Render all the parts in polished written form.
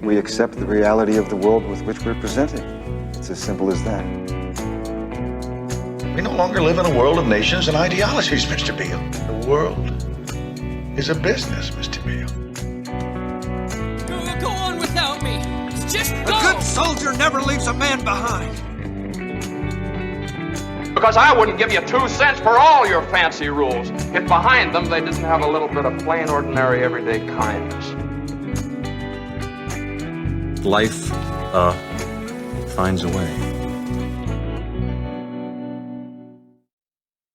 We accept the reality of the world with which we're presented. It's as simple as that. We no longer live in a world of nations and ideologies, Mr. Beale. The world is a business, Mr. Beale. Go on without me. Just go. A good soldier never leaves a man behind. Because I wouldn't give you 2 cents for all your fancy rules if behind them they didn't have a little bit of plain, ordinary, everyday kindness. Life, finds a way.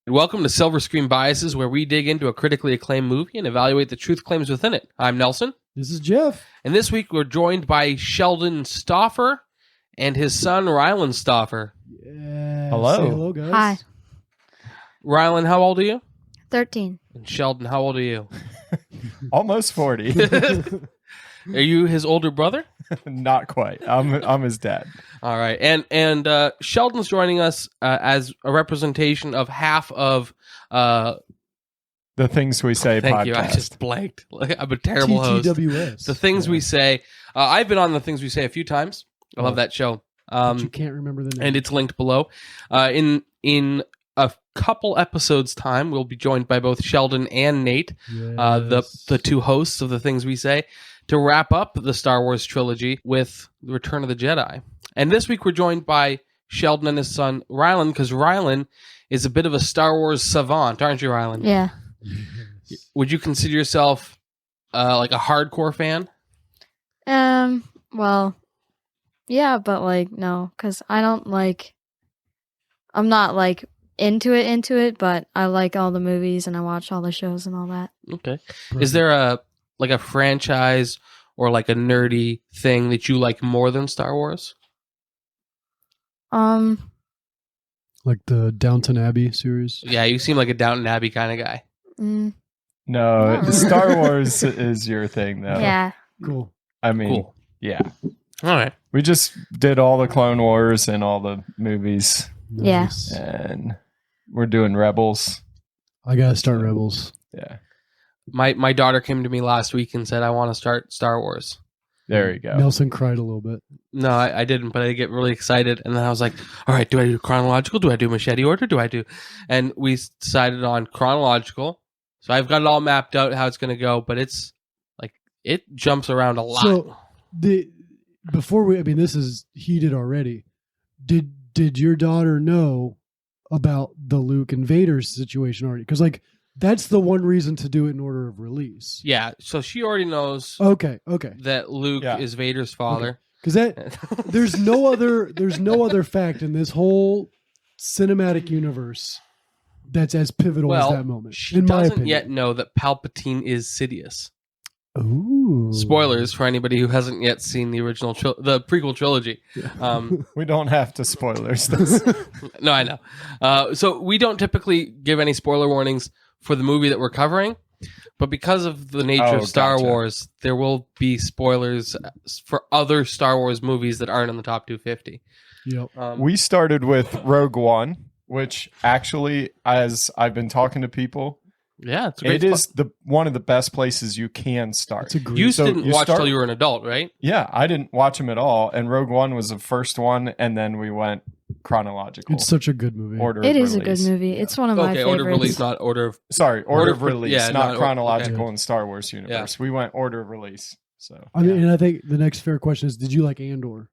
Welcome to Silver Screen Biases, where we dig into a critically acclaimed movie and evaluate the truth claims within it. I'm Nelson. This is Jeff. And this week we're joined by Sheldon Stauffer and his son, Rylan Stauffer. Yeah. Hello. Say hello, guys. Hi. Rylan, how old are you? 13. And Sheldon, how old are you? Almost 40. Are you his older brother? Not quite. I'm his dad. All right. And Sheldon's joining us as a representation of half of... The Things We Say Thank podcast. you. I just blanked. I'm a terrible host. TTWS. The Things We Say. I've been on The Things We Say a few times. I love that show. But you can't remember the name. And it's linked below. In a couple episodes' time, we'll be joined by both Sheldon and Nate, the two hosts of The Things We Say, to wrap up the Star Wars trilogy with The Return of the Jedi. And this week we're joined by Sheldon and his son, Rylan, because Rylan is a bit of a Star Wars savant, aren't you, Rylan? Yeah. Would you consider yourself like a hardcore fan? Well, yeah, but like, no, because I don't like, I'm not like into it, but I like all the movies and I watch all the shows and all that. Okay. Is there a franchise or like a nerdy thing that you like more than Star Wars? Like the Downton Abbey series? Yeah, you seem like a Downton Abbey kind of guy. No, Star Wars is your thing, though. Yeah. Cool. I mean, Cool. Yeah. All right. We just did all the Clone Wars and all the movies. Nice. And we're doing Rebels. I gotta start Rebels. Yeah. My daughter came to me last week and said, I want to start Star Wars. There you go. Nelson cried a little bit. No, I didn't, but I get really excited. And then I was like, all right, do I do chronological? Do I do machete order? And we decided on chronological. So I've got it all mapped out how it's going to go, but it's like, it jumps around a lot. So, this is heated already. Did your daughter know about the Luke and Vader situation already? Because like, that's the one reason to do it in order of release. Yeah, so she already knows Okay. that Luke is Vader's father. Because there's no other fact in this whole cinematic universe that's as pivotal as that moment. She in my doesn't opinion. yet know that Palpatine is Sidious. Ooh. Spoilers for anybody who hasn't yet seen the original the prequel trilogy. We don't have to spoilers this. No, I know. So we don't typically give any spoiler warnings for the movie that we're covering, but because of the nature of Star Wars, there will be spoilers for other Star Wars movies that aren't in the top 250. Yep. We started with Rogue One, which actually, as I've been talking to people, yeah, it's a great. It is one of the best places you can start. You didn't watch till you were an adult, right? Yeah, I didn't watch them at all, and Rogue One was the first one, and then we went chronological. It's such a good movie. It is a good movie. It's one of my favorites. Order of release, not order of... Sorry, order of release, yeah, not chronological in Star Wars universe. Yeah. We went order of release. So I mean, and I think the next fair question is, did you like Andor?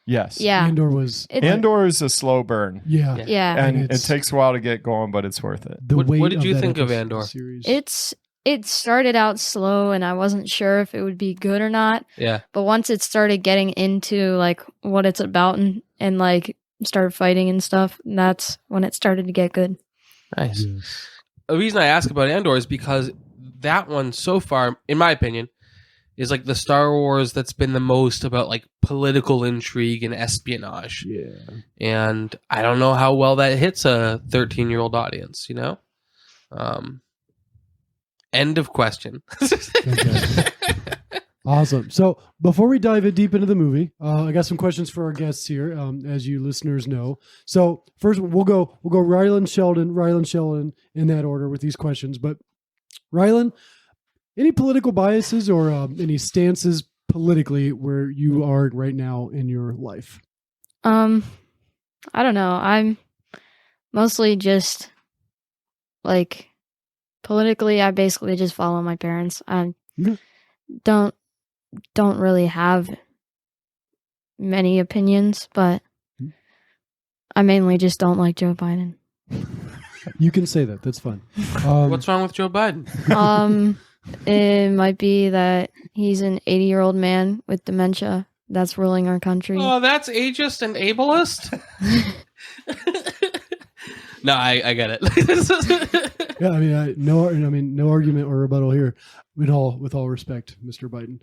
Yes. Yeah. Andor was... Andor is a slow burn. Yeah. And it takes a while to get going, but it's worth it. What did you think of Andor? It started out slow and I wasn't sure if it would be good or not. Yeah. But once it started getting into like what it's about and like started fighting and stuff, that's when it started to get good. Nice. Yes. The reason I ask about Andor is because that one so far, in my opinion, is like the Star Wars that's been the most about like political intrigue and espionage. Yeah. And I don't know how well that hits a 13-year-old audience, you know? End of question. Awesome. So before we dive deep into the movie, I got some questions for our guests here, as you listeners know. So first we'll go Rylan, Sheldon in that order with these questions. But Rylan, any political biases or any stances politically where you are right now in your life? I don't know. I'm mostly just like politically. I basically just follow my parents. I don't really have many opinions, but I mainly just don't like Joe Biden. You can say that. That's fine. What's wrong with Joe Biden? It might be that he's an 80-year-old man with dementia that's ruling our country. Oh, that's ageist and ableist? No, I get it. Yeah, I mean, no argument or rebuttal here. With all respect, Mr. Biden.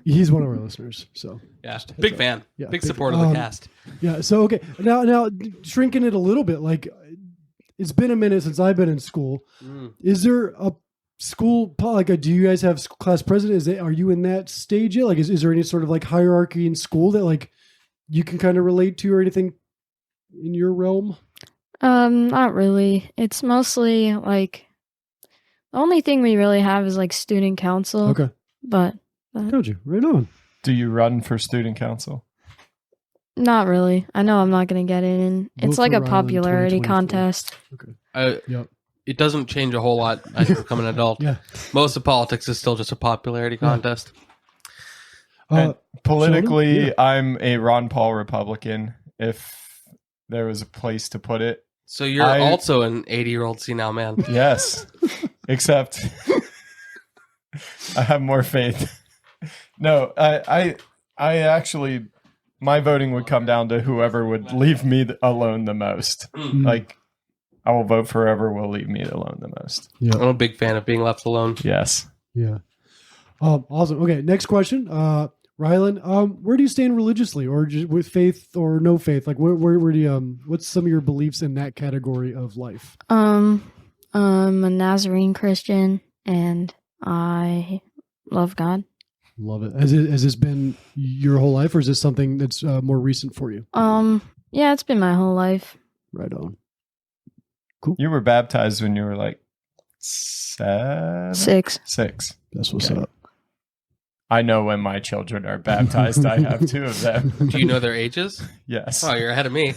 He's one of our listeners, so Yeah, big fan. Yeah, big supporter of the cast. Yeah. So okay, now shrinking it a little bit. Like, it's been a minute since I've been in school. Is there a school do you guys have class president? Are you in that stage yet? Like, is there any sort of like hierarchy in school that like you can kind of relate to or anything in your realm? Not really. It's mostly like the only thing we really have is like student council. Okay. But Told you. Right on. Do you run for student council? not really. I know I'm not going to get in. It's Vote like for a Rylan popularity 2024. contest. Okay. Yep. It doesn't change a whole lot as you become an adult. Yeah. Most of politics is still just a popularity contest. And politically, Sheldon? Yeah. I'm a Ron Paul Republican, if there was a place to put it. So you're also an 80-year-old senile man. Yes. Except I have more faith. No, I actually, my voting would come down to whoever would leave me alone the most. Like, I will vote for whoever will leave me alone the most. Yeah. I'm a big fan of being left alone. Yes. Yeah. Awesome. Okay. Next question. Rylan, where do you stand religiously, or just with faith or no faith? Like, where do you, what's some of your beliefs in that category of life? I'm a Nazarene Christian, and I love God. Love it. Has this been your whole life, or is this something that's more recent for you? Yeah, it's been my whole life. Right on. You were baptized when you were like 7? 6. 6. That's what's Okay. up. I know when my children are baptized. I have 2 of them. Do you know their ages? Yes. Oh, you're ahead of me.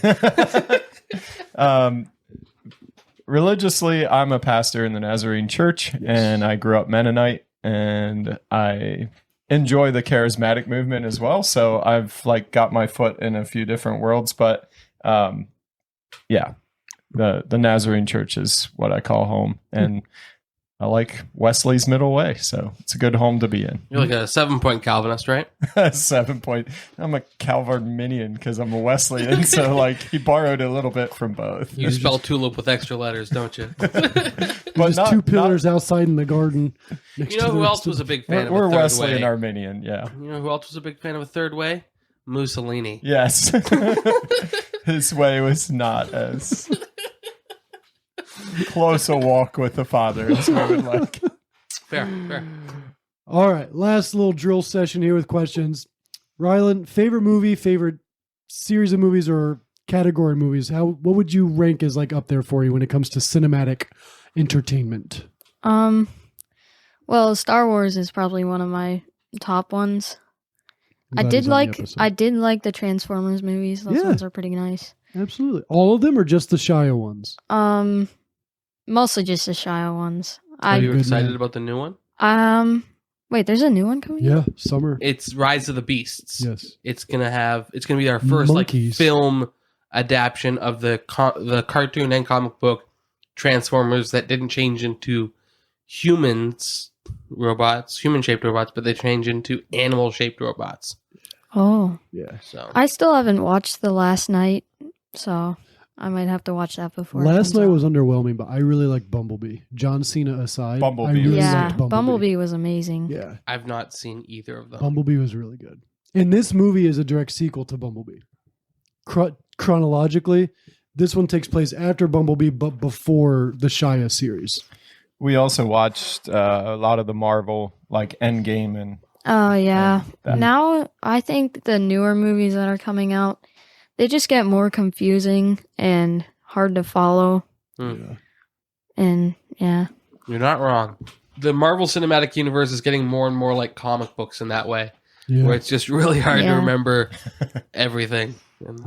Religiously, I'm a pastor in the Nazarene Church, and I grew up Mennonite, and I enjoy the charismatic movement as well. So I've like got my foot in a few different worlds, but yeah, the Nazarene Church is what I call home, and I like Wesley's middle way, so it's a good home to be in. You're like a 7-point Calvinist, right? 7 point. I'm a Calvarminian because I'm a Wesleyan, so like he borrowed a little bit from both. You spell tulip with extra letters, don't you? But Just 2 pillars outside in the garden. You know who else was a big fan of We're a third Wesleyan way? Arminian, yeah. You know who else was a big fan of a third way? Mussolini. Yes. His way was not as close a walk with the Father as we would like. Fair. All right. Last little drill session here with questions. Rylan, favorite movie, favorite series of movies, or category movies? What would you rank as like up there for you when it comes to cinematic entertainment? Well, Star Wars is probably one of my top ones. I did like the Transformers movies. Those ones are pretty nice. Absolutely. All of them, or just the Shia ones? Mostly just the Shia ones. Are you Good excited man. about the new one? Wait, there's a new one coming out? Yeah, summer. It's Rise of the Beasts. Yes. It's gonna be our first Monkeys. like film adaptation of the cartoon and comic book Transformers that didn't change into human shaped robots, but they change into animal shaped robots. Oh. Yeah. So I still haven't watched The Last Night, so I might have to watch that before. Last night was underwhelming, but I really like Bumblebee. John Cena aside, Bumblebee. I really yeah, liked Bumblebee was amazing. Yeah, I've not seen either of them. Bumblebee was really good. And this movie is a direct sequel to Bumblebee. Chronologically, this one takes place after Bumblebee, but before the Shia series. We also watched a lot of the Marvel, like Endgame and Oh, yeah. that. Now, I think the newer movies that are coming out, they just get more confusing and hard to follow. Hmm. And, yeah. You're not wrong. the Marvel Cinematic Universe is getting more and more like comic books in that way, Yeah. where it's just really hard to Yeah. remember everything.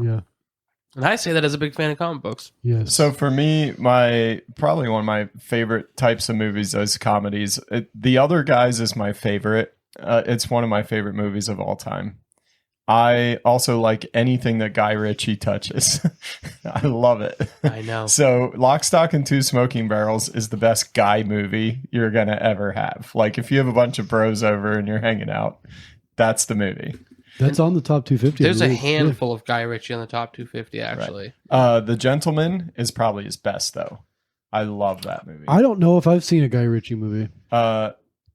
Yeah. And I say that as a big fan of comic books. Yes. So for me, probably one of my favorite types of movies is comedies. The Other Guys is my favorite. It's one of my favorite movies of all time. I also like anything that Guy Ritchie touches. I love it. I know. So Lock, Stock, and Two Smoking Barrels is the best Guy movie you're going to ever have. Like if you have a bunch of bros over and you're hanging out, that's the movie. That's on the top 250. There's a I believe. handful of Guy Ritchie on the top 250, actually. The Gentleman is probably his best, though. I love that movie. I don't know if I've seen a Guy Ritchie movie.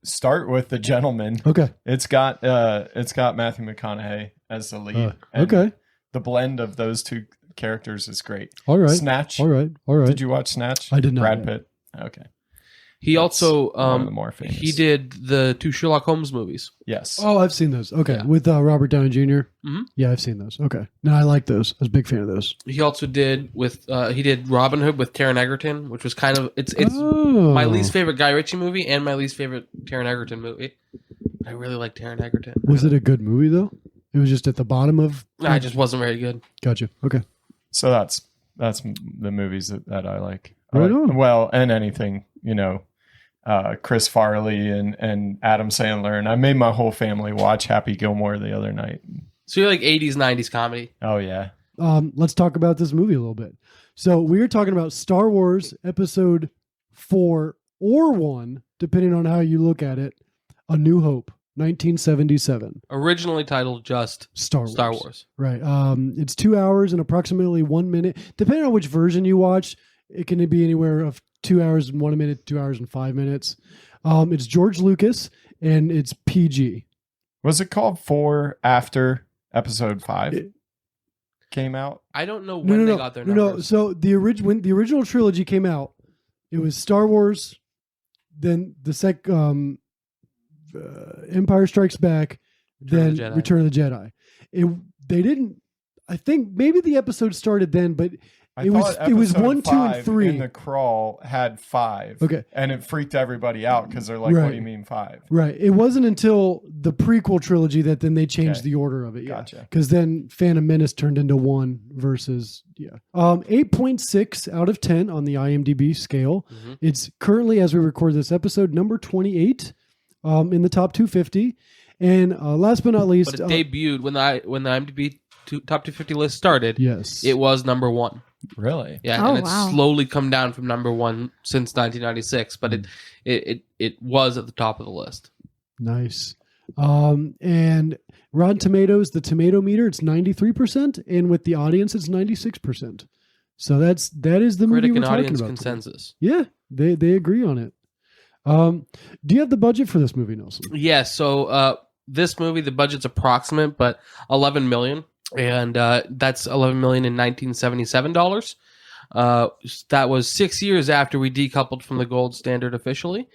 Start with The Gentleman. Okay. It's got Matthew McConaughey as the lead. And okay. The blend of those two characters is great. All right. Snatch. All right. Did you watch Snatch? I did not. Brad Pitt. Okay. He also one of the more famous. he did the 2 Sherlock Holmes movies. Yes. Oh, I've seen those. Okay. Yeah. With Robert Downey Jr. Mhm. Yeah, I've seen those. Okay. No, I like those. I was a big fan of those. He also did he did Robin Hood with Taron Egerton, which was kind of it's Oh. my least favorite Guy Ritchie movie and my least favorite Taron Egerton movie. I really like Taron Egerton. Was it a good movie, though? It was just at the bottom of... No, it just wasn't very good. Gotcha. Okay. So that's the movies that I like. Right on. Well, and anything, Chris Farley and Adam Sandler. And I made my whole family watch Happy Gilmore the other night. So you're like 80s, 90s comedy. Oh, yeah. Let's talk about this movie a little bit. So we are talking about Star Wars Episode 4 or 1, depending on how you look at it, A New Hope, 1977. Originally titled just Star Wars. Right. It's 2 hours and approximately 1 minute. Depending on which version you watch, it can be anywhere of 2 hours and 1 minute, 2 hours and 5 minutes. It's George Lucas and it's PG. Was it called 4 after Episode 5 came out? I don't know when they got their numbers. No. So when the original trilogy came out, it was Star Wars, then the Empire Strikes Back, then Return of the Jedi. They didn't. I think maybe the episode started then, but it was Episode 1, 2, and 5 3. in the crawl had 5. Okay. And it freaked everybody out because they're like, Right. what do you mean 5? Right. It wasn't until the prequel trilogy that then they changed Okay. the order of it. Yeah. Gotcha. Because then Phantom Menace turned into 1 versus 8.6 out of 10 on the IMDb scale. Mhm. It's currently, as we record this episode, number 28 in the top 250. And last but not least, But it debuted when the IMDb top 250 list started. yes, It was number 1. Really? Yeah, Oh, and it's wow. slowly come down from number 1 since 1996, but it was at the top of the list. nice. And Rotten Tomatoes, the tomato meter, it's 93%, and with the audience, it's 96%. So that is the movie Critic we're and talking audience about today. consensus. Yeah, they agree on it. Do you have the budget for this movie, Nelson? Yeah, so this movie, the budget's approximate, but $11 million, and that's $11 million in 1977 dollars. That was 6 years after we decoupled from the gold standard officially.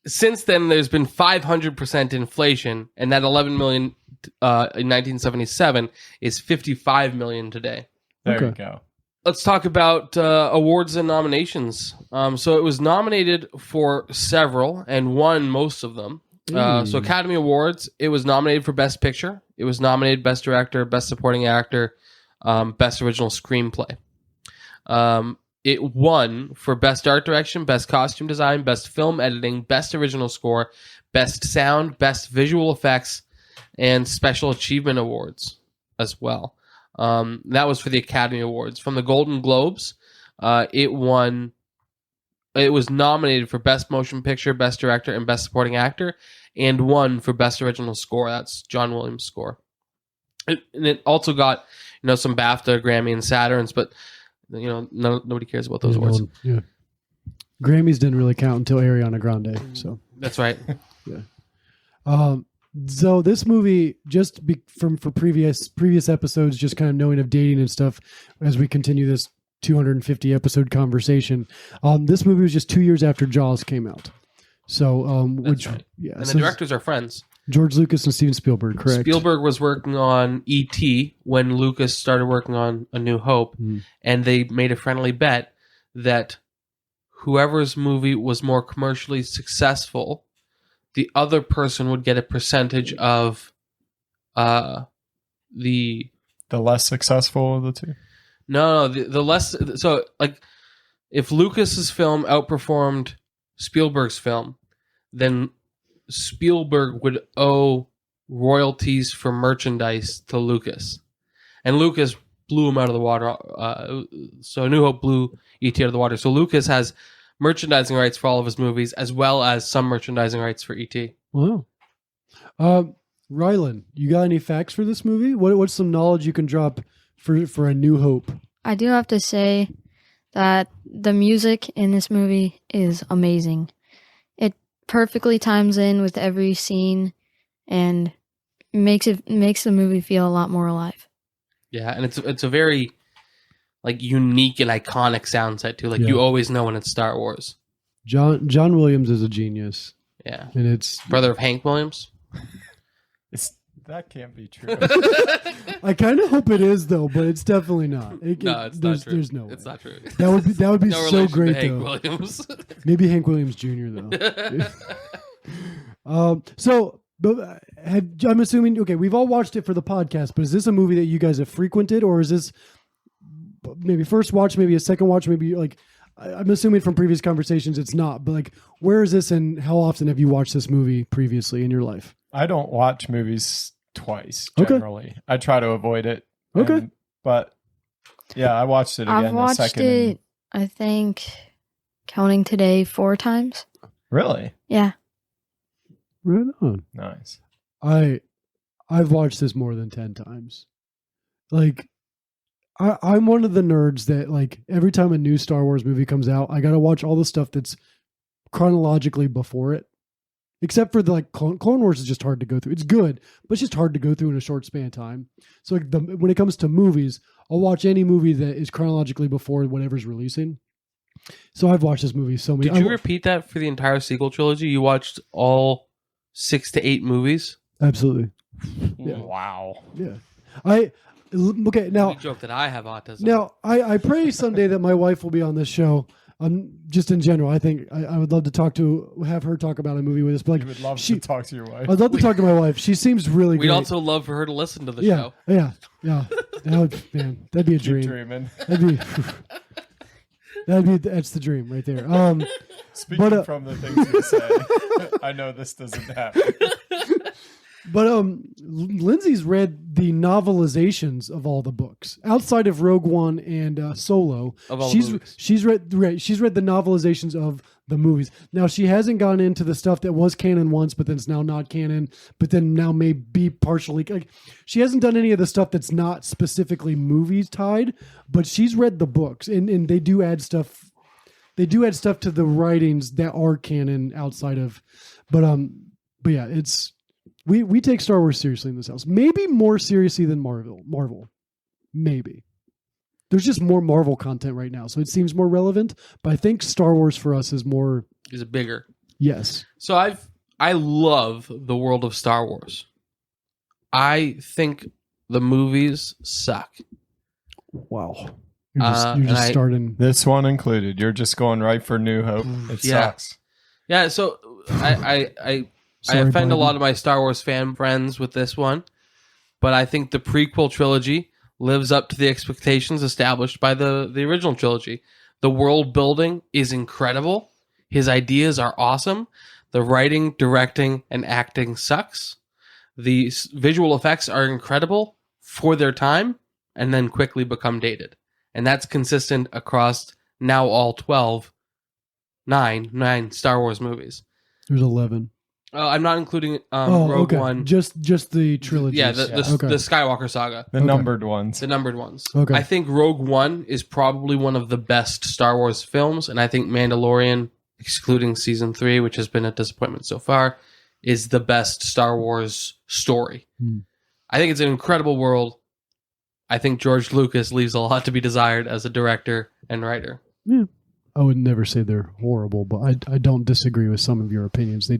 Since then, there's been 500% inflation, and that $11 million in 1977 is $55 million today. There Okay. you go. Let's talk about awards and nominations. So it was nominated for several and won most of them. So Academy Awards, it was nominated for Best Picture. It was nominated Best Director, Best Supporting Actor, Best Original Screenplay. It won for Best Art Direction, Best Costume Design, Best Film Editing, Best Original Score, Best Sound, Best Visual Effects, and Special Achievement Awards as well. That was for the Academy Awards. From the Golden Globes, it won. It was nominated for Best Motion Picture, Best Director, and Best Supporting Actor, and won for Best Original Score. That's John Williams' score. And it also got some BAFTA, Grammy, and Saturns, but nobody cares about those awards. Yeah. Grammys didn't really count until Ariana Grande. So That's right. So this movie, for previous episodes, just kind of knowing of dating and stuff, as we continue this 250 episode conversation, this movie was just 2 years after Jaws came out. So, That's right. yeah, And so the directors are friends. George Lucas and Steven Spielberg, correct? Spielberg was working on E.T. when Lucas started working on A New Hope, and they made a friendly bet that whoever's movie was more commercially successful, the other person would get a percentage of the less successful of the two. no the less. So like if Lucas's film outperformed Spielberg's film, then Spielberg would owe royalties for merchandise to Lucas, and Lucas blew him out of the water. So A New Hope blew E.T. out of the water. So Lucas has merchandising rights for all of his movies, as well as some merchandising rights for E.T. Wow. Rylan, you got any facts for this movie? What's some knowledge you can drop for A New Hope? I do have to say that the music in this movie is amazing. It perfectly times in with every scene and makes the movie feel a lot more alive. Yeah, and it's a very like unique and iconic sound set too. Like you always know when it's Star Wars. John Williams is a genius. Yeah, and it's brother of Hank Williams. That can't be true. I kind of hope it is though, but it's definitely not. No, it's not true. There's no way. It's not true. That would be no so great to Hank though. Williams. Maybe Hank Williams Jr. though. But I'm assuming, okay, we've all watched it for the podcast, but is this a movie that you guys have frequented, or is this maybe first watch, maybe a second watch, maybe like, I'm assuming from previous conversations it's not, but like, where is this and how often have you watched this movie previously in your life? I don't watch movies twice, generally. Okay. I try to avoid it. Okay. But yeah, I watched it again. I've watched it, I think, counting today 4 times. Really? Yeah. Right on. Nice. I've watched this more than 10 times. Like, I'm one of the nerds that like every time a new Star Wars movie comes out, I gotta watch all the stuff that's chronologically before it. Except for the like Clone Wars is just hard to go through. It's good, but it's just hard to go through in a short span of time. So like when it comes to movies, I'll watch any movie that is chronologically before whatever's releasing. So I've watched this movie so many. Did you repeat that for the entire sequel trilogy? You watched all 6 to 8 movies? Absolutely. Yeah. Wow. Yeah. Okay, now you joke that I have autism. Now I pray someday that my wife will be on this show. Just in general, I think I would love to have her talk about a movie with us. But like, you would love to talk to your wife. I'd love to talk to my wife. She seems really We'd great. also love for her to listen to the show. Yeah. That'd be a dream. Dreaming. That's the dream right there. Speaking from the things you say, I know this doesn't happen. But Lindsay's read the novelizations of all the books outside of Rogue One and Solo. She's read the novelizations of the movies. Now she hasn't gone into the stuff that was canon once, but then it's now not canon. But then now may be partially. Like, she hasn't done any of the stuff that's not specifically movies tied. But she's read the books, and they do add stuff. They do add stuff to the writings that are canon outside of. But yeah, it's. We take Star Wars seriously in this house. Maybe more seriously than Marvel. Maybe. There's just more Marvel content right now, so it seems more relevant. But I think Star Wars for us is more... Is bigger. Yes. So I love the world of Star Wars. I think the movies suck. Wow. You're just starting... This one included. You're just going right for New Hope. It sucks. Yeah, so I offend a lot of my Star Wars fan friends with this one, but I think the prequel trilogy lives up to the expectations established by the original trilogy. The world building is incredible. His ideas are awesome. The writing, directing, and acting sucks. The visual effects are incredible for their time and then quickly become dated. And that's consistent across now all 9 Star Wars movies. There's 11. I'm not including Rogue One. Just the trilogy. Yeah, the Skywalker saga. The numbered ones. The numbered ones. Okay. I think Rogue One is probably one of the best Star Wars films, and I think Mandalorian, excluding season 3, which has been a disappointment so far, is the best Star Wars story. I think it's an incredible world. I think George Lucas leaves a lot to be desired as a director and writer. Yeah. I would never say they're horrible, but I don't disagree with some of your opinions.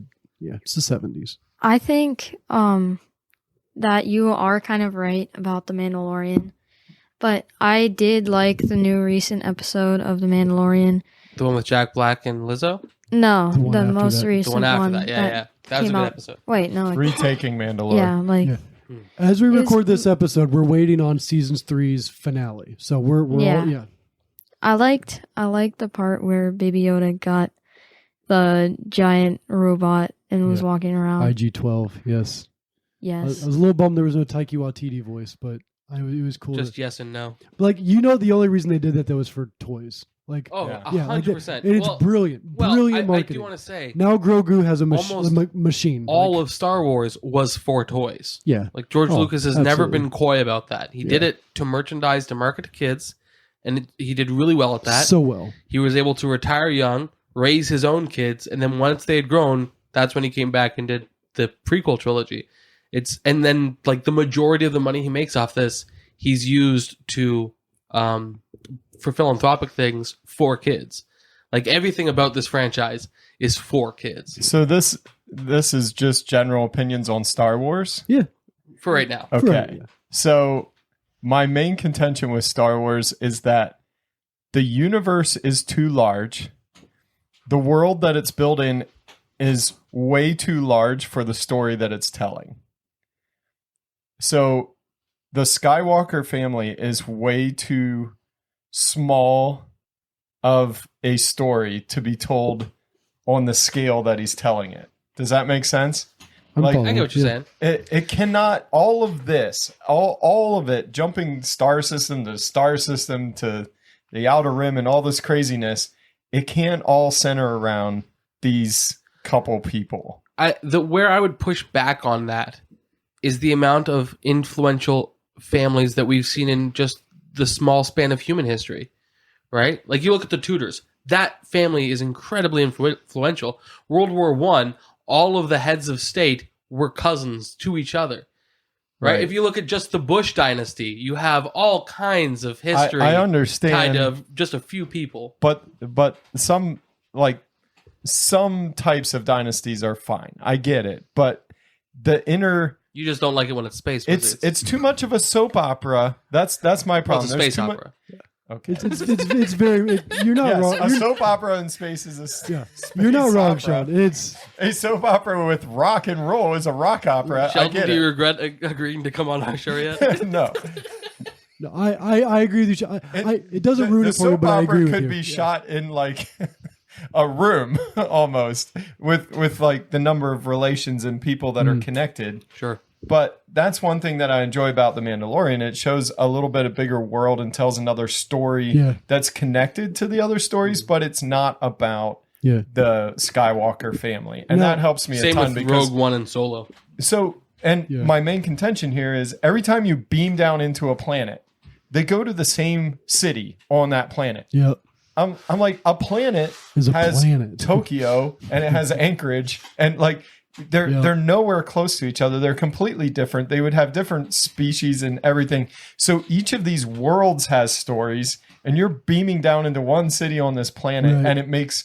Yeah, it's the 70s. I think that you are kind of right about The Mandalorian, but I did like the new recent episode of The Mandalorian. The one with Jack Black and Lizzo? No, The one the after most that. recent The one after one. that. Yeah. That was a came good out- episode. Wait, no. Retaking Mandalore. Yeah, like Yeah. As we It's- record this episode, we're waiting on season 3's finale. So we're Yeah. all, yeah. I liked the part where Baby Yoda got the giant robot and was Yeah. walking around. IG-12, yes. I Yes. was a little bummed there was no Taiki Waititi voice, but it was cool. Just yes and no. Like, the only reason they did that was for toys. Like, Oh, Yeah. 100%. and it's Well, brilliant. Well, Brilliant I marketing. do want to say, Now Grogu has a Almost machine. all Like, of Star Wars was for toys. yeah. Like George Oh, Lucas has never absolutely. been coy about that. He did Yeah. it to merchandise, to market to kids, and he did really well at that. So well. He was able to retire young, raise his own kids, and then once they had grown, that's when he came back and did the prequel trilogy. And then like the majority of the money he makes off this, he's used to for philanthropic things for kids. Like everything about this franchise is for kids So this is just general opinions on Star Wars. Yeah. for right now. Okay. Right, yeah. So my main contention with Star Wars is that the universe is too large. The world that it's building is way too large for the story that it's telling. So the Skywalker family is way too small of a story to be told on the scale that he's telling it. Does that make sense? I'm Like, following. I get what you're Yeah. saying. It cannot, all of this, all of it, jumping star system to star system to the outer rim and all this craziness, it can't all center around these couple people. Where I would push back on that is the amount of influential families that we've seen in just the small span of human history, right? Like you look at the Tudors, that family is incredibly influential. World War I, all of the heads of state were cousins to each other, right? Right. If you look at just the Bush dynasty, you have all kinds of history I understand, tied to just a few people. but some types of dynasties are fine. I get it, but the inner, You just don't like it when it's space. it's too much of a soap opera. That's my well, problem. it's a There's space too mu- opera. Okay. It's very. You're not Yes, wrong. a You're, soap opera in space is a yeah, you're not wrong, opera. Sean. It's A soap opera with rock and roll is a rock opera. I Sheldon, get do you it. regret agreeing to come on our show yet? No, no. I agree with you. Sean. It doesn't ruin the it for you, soap but I opera agree with could you. be Yeah. shot in like a room almost with like the number of relations and people that are connected. Sure. But that's one thing that I enjoy about The Mandalorian. It shows a little bit of bigger world and tells another story Yeah. that's connected to the other stories, but it's not about Yeah. the Skywalker family. And No. that helps me a Same ton with because Rogue One and Solo. so, and Yeah. my main contention here is every time you beam down into a planet, they go to the same city on that planet. Yeah. I'm like, a planet Is a has planet. Tokyo and it has Anchorage, and like they're nowhere close to each other. They're completely different. They would have different species and everything. So each of these worlds has stories, and you're beaming down into one city on this planet, Right. and it makes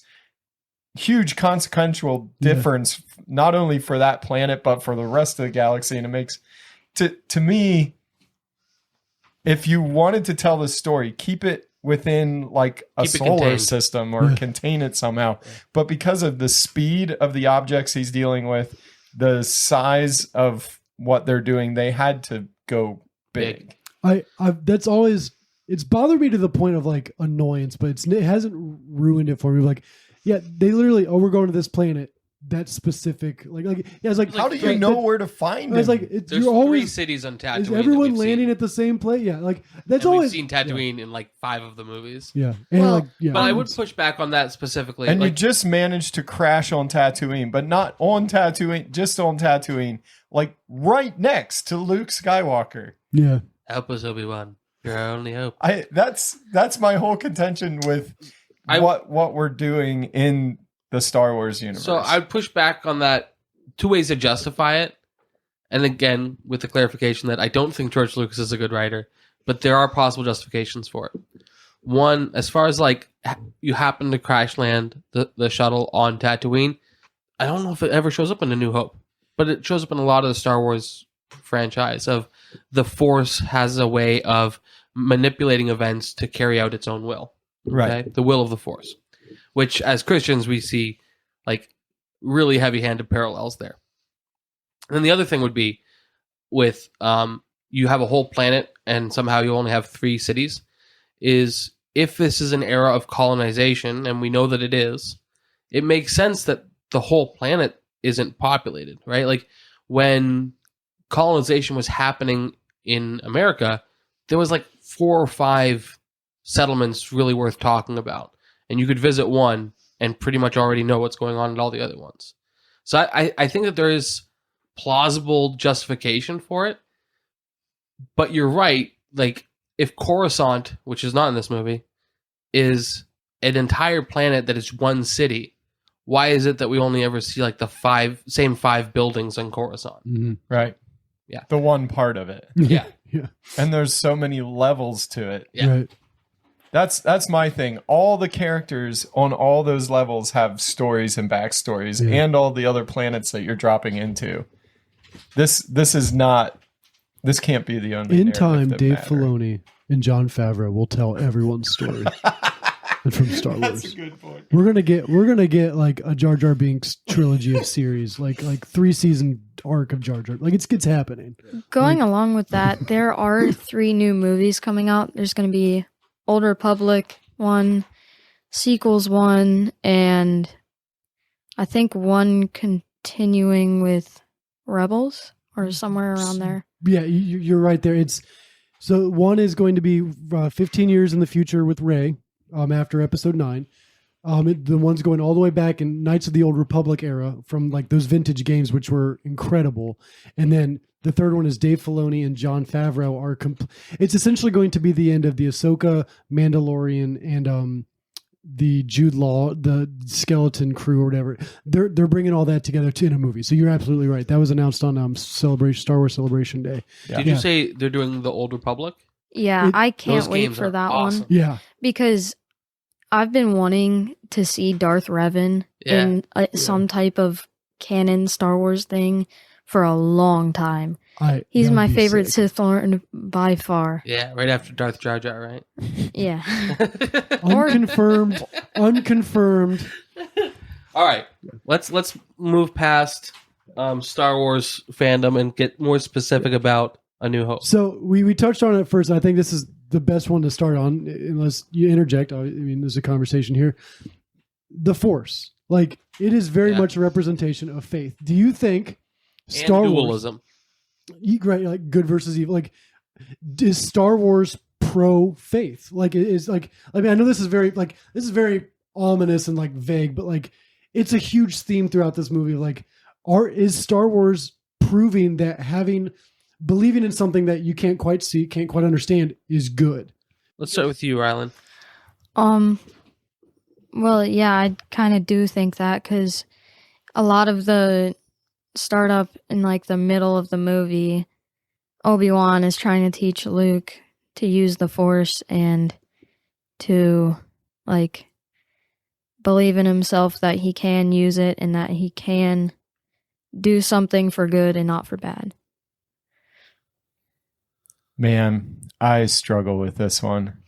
huge consequential difference not only for that planet but for the rest of the galaxy. And it makes to me, if you wanted to tell this story, keep it within like a Keep it solar contained. system or contain it somehow. But because of the speed of the objects he's dealing with, the size of what they're doing, they had to go big. Big. That's always, it's bothered me to the point of like annoyance, but it hasn't ruined it for me. Like, yeah, they literally, we're going to this planet. That specific, yeah, it's like How do you know where to find It's him? like it's, There's you're three always cities on Tatooine. is that everyone we've landing seen. at the same place? Yeah, like that's And always we've seen Tatooine in like 5 of the movies. Yeah, and Well, like yeah, But I would push back on that specifically. and you like, just managed to crash on Tatooine, but not on Tatooine, just on Tatooine, like right next to Luke Skywalker. yeah. help us, Obi-Wan. You're our only hope. That's my whole contention with I- what we're doing in the Star Wars universe. So I'd push back on that 2 ways to justify it. And again, with the clarification that I don't think George Lucas is a good writer, but there are possible justifications for it. One, as far as like you happen to crash land the shuttle on Tatooine, I don't know if it ever shows up in A New Hope, but it shows up in a lot of the Star Wars franchise of the Force has a way of manipulating events to carry out its own will. Right. Okay? The will of the Force. which as Christians we see like really heavy-handed parallels there. And then the other thing would be with you have a whole planet and somehow you only have 3 cities, is if this is an era of colonization, and we know that it is, it makes sense that the whole planet isn't populated, right? Like when colonization was happening in America, there was like 4 or 5 settlements really worth talking about. And you could visit one and pretty much already know what's going on in all the other ones. So I think that there is plausible justification for it. But you're right. Like if Coruscant, which is not in this movie, is an entire planet that is one city, why is it that we only ever see like the same 5 buildings on Coruscant? Mm-hmm. Right. Yeah. The one part of it. Yeah. Yeah. And there's so many levels to it. Yeah. Right. That's my thing. All the characters on all those levels have stories and backstories, and all the other planets that you're dropping into. This can't be the only. In time, narrative that Dave matter. Filoni and Jon Favreau will tell everyone's story. And from Star Wars. That's a good point. We're gonna get like a Jar Jar Binks trilogy of series, like 3-season arc of Jar Jar. Like it's happening. Going along with that, there are 3 new movies coming out. There's going to be Old Republic 1, sequels 1, and I think 1 continuing with Rebels or somewhere around there. Yeah, you're right there. So 1 is going to be 15 years in the future with Rey, after Episode 9. The one's going all the way back in Knights of the Old Republic era from like those vintage games, which were incredible. And then the third one is Dave Filoni and Jon Favreau are it's essentially going to be the end of the Ahsoka, Mandalorian, and the Jude Law, the Skeleton Crew or whatever. They're bringing all that together in a movie. So you're absolutely right. That was announced on Star Wars Celebration Day. Yeah. Did you say they're doing the Old Republic? Yeah, I those can't wait games for are that awesome. one. Yeah. Because I've been wanting to see Darth Revan in some type of canon Star Wars thing for a long time. He's my favorite Sith Lord by far. Yeah, right after Darth Jar Jar, right? Yeah. Unconfirmed. All right, let's move past Star Wars fandom and get more specific about A New Hope. So we touched on it first. I think this is the best one to start on, unless you interject. I mean, there's a conversation here. The Force, like it is very much a representation of faith. Do you think Star and Wars, dualism? right? Like good versus evil. Like is Star Wars pro faith? Like it is like. I mean, I know this is very ominous and like vague, but like it's a huge theme throughout this movie. Like, is Star Wars proving that believing in something that you can't quite see, can't quite understand is good? Let's start with you, Rylan. Well, yeah, I kind of do think that because a lot of the startup in like the middle of the movie, Obi-Wan is trying to teach Luke to use the Force and to like believe in himself that he can use it and that he can do something for good and not for bad. Man, I struggle with this one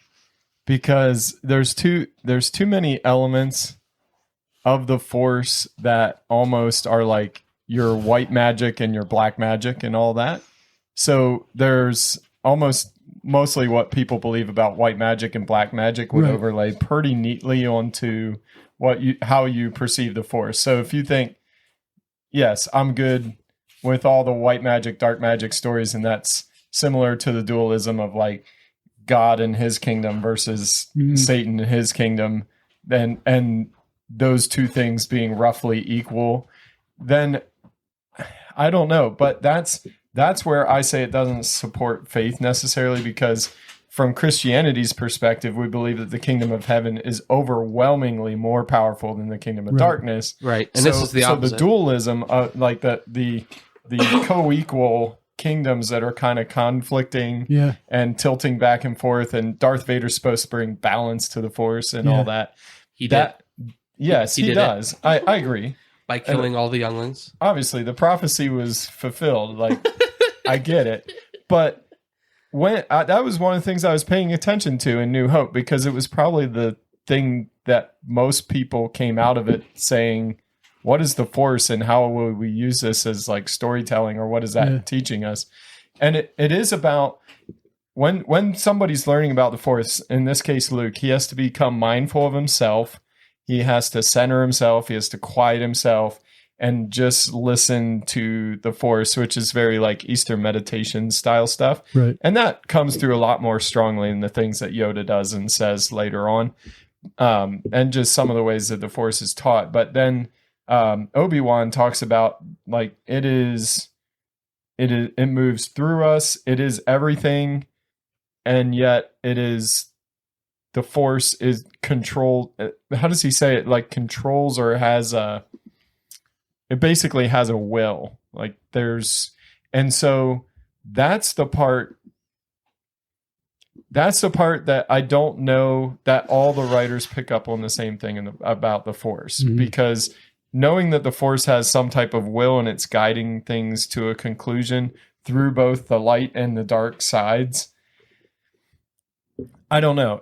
because there's too many elements of the Force that almost are like your white magic and your black magic and all that. So there's mostly what people believe about white magic and black magic would overlay pretty neatly onto how you perceive the Force. So if you think, yes, I'm good with all the white magic, dark magic stories, and that's similar to the dualism of like God and his kingdom versus Satan and his kingdom, and those two things being roughly equal, then I don't know. But that's where I say it doesn't support faith necessarily, because from Christianity's perspective, we believe that the kingdom of heaven is overwhelmingly more powerful than the kingdom of darkness. Right. And this is the opposite. So the dualism, like the co-equal kingdoms that are kind of conflicting and tilting back and forth, and Darth Vader's supposed to bring balance to the Force and all that. He did. Yes, he does. I agree. By killing all the younglings. Obviously, the prophecy was fulfilled. Like, I get it. But that was one of the things I was paying attention to in New Hope, because it was probably the thing that most people came out of it saying, what is the Force and how will we use this as like storytelling, or what is that teaching us? And it is about when somebody's learning about the Force, in this case Luke, he has to become mindful of himself. He has to center himself. He has to quiet himself and just listen to the Force, which is very like Eastern meditation style stuff. Right. And that comes through a lot more strongly in the things that Yoda does and says later on. And just some of the ways that the Force is taught. But then Obi-Wan talks about like it moves through us. It is everything. And yet it is, the Force is controlled. How does he say it? Like controls, or has it basically has a will. Like and so that's the part that I don't know that all the writers pick up on the same thing about the Force, because knowing that the Force has some type of will and it's guiding things to a conclusion through both the light and the dark sides, I don't know.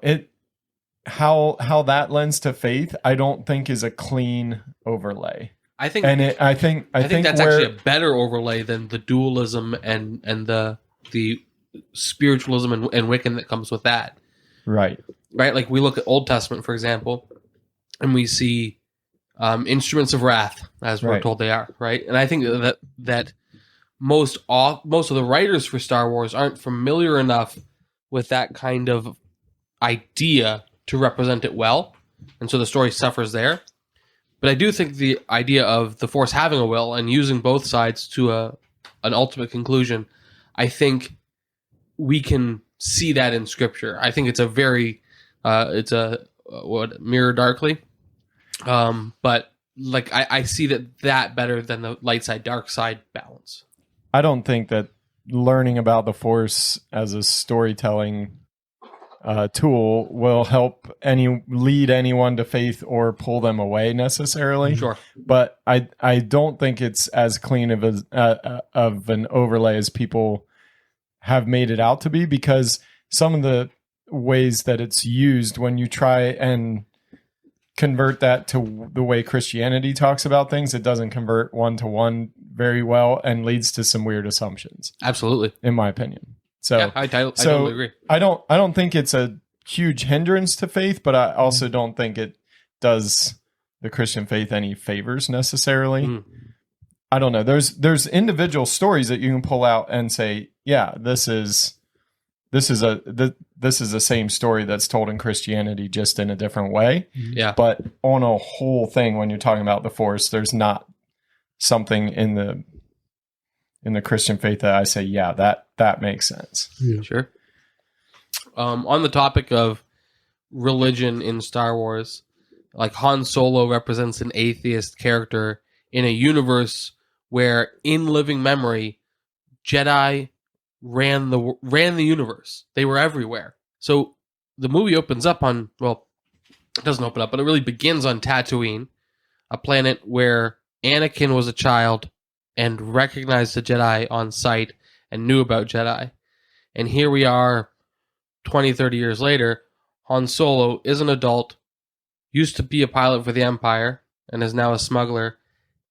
How that lends to faith, I don't think is a clean overlay. I think I think that's actually a better overlay than the dualism and the spiritualism and Wiccan that comes with that. Right. Like we look at Old Testament, for example, and we see instruments of wrath, as we're told they are, right? And I think that most of the writers for Star Wars aren't familiar enough with that kind of idea to represent it well, and so the story suffers there. But I do think the idea of the Force having a will and using both sides to an ultimate conclusion, I think we can see that in Scripture. I think it's a very mirror darkly, but like I see that better than the light side dark side balance. I don't think that learning about the Force as a storytelling tool will help lead anyone to faith or pull them away necessarily. Sure, but I don't think it's as clean of an overlay as people have made it out to be, because some of the ways that it's used when you try and convert that to the way Christianity talks about things, it doesn't convert one-to-one very well and leads to some weird assumptions. Absolutely, in my opinion. So yeah, I totally agree. I don't think it's a huge hindrance to faith, but I also don't think it does the Christian faith any favors necessarily. I don't know. There's individual stories that you can pull out and say, yeah, this is the same story that's told in Christianity, just in a different way. Yeah. But on a whole thing, when you're talking about the Force, there's not something in the Christian faith that I say, yeah, that makes sense. Yeah. Sure. On the topic of religion in Star Wars, like Han Solo represents an atheist character in a universe where, in living memory, Jedi ran the universe. They were everywhere. So the movie opens up on, well, it doesn't open up, but it really begins on Tatooine, a planet where Anakin was a child and recognized the Jedi on sight and knew about Jedi. And here we are 20, 30 years later. Han Solo is an adult, used to be a pilot for the Empire, and is now a smuggler.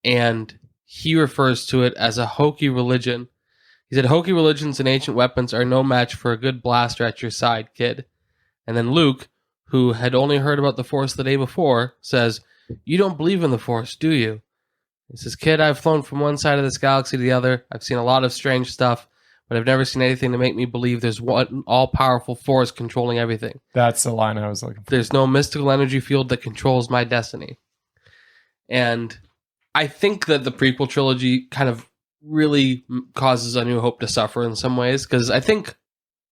And he refers to it as a hokey religion. He said, hokey religions and ancient weapons are no match for a good blaster at your side, kid. And then Luke, who had only heard about the Force the day before, says, you don't believe in the Force, do you? He says, kid, I've flown from one side of this galaxy to the other. I've seen a lot of strange stuff, but I've never seen anything to make me believe there's one all-powerful force controlling everything. That's the line I was looking for. There's no mystical energy field that controls my destiny. And I think that the prequel trilogy kind of really causes A New Hope to suffer in some ways, because I think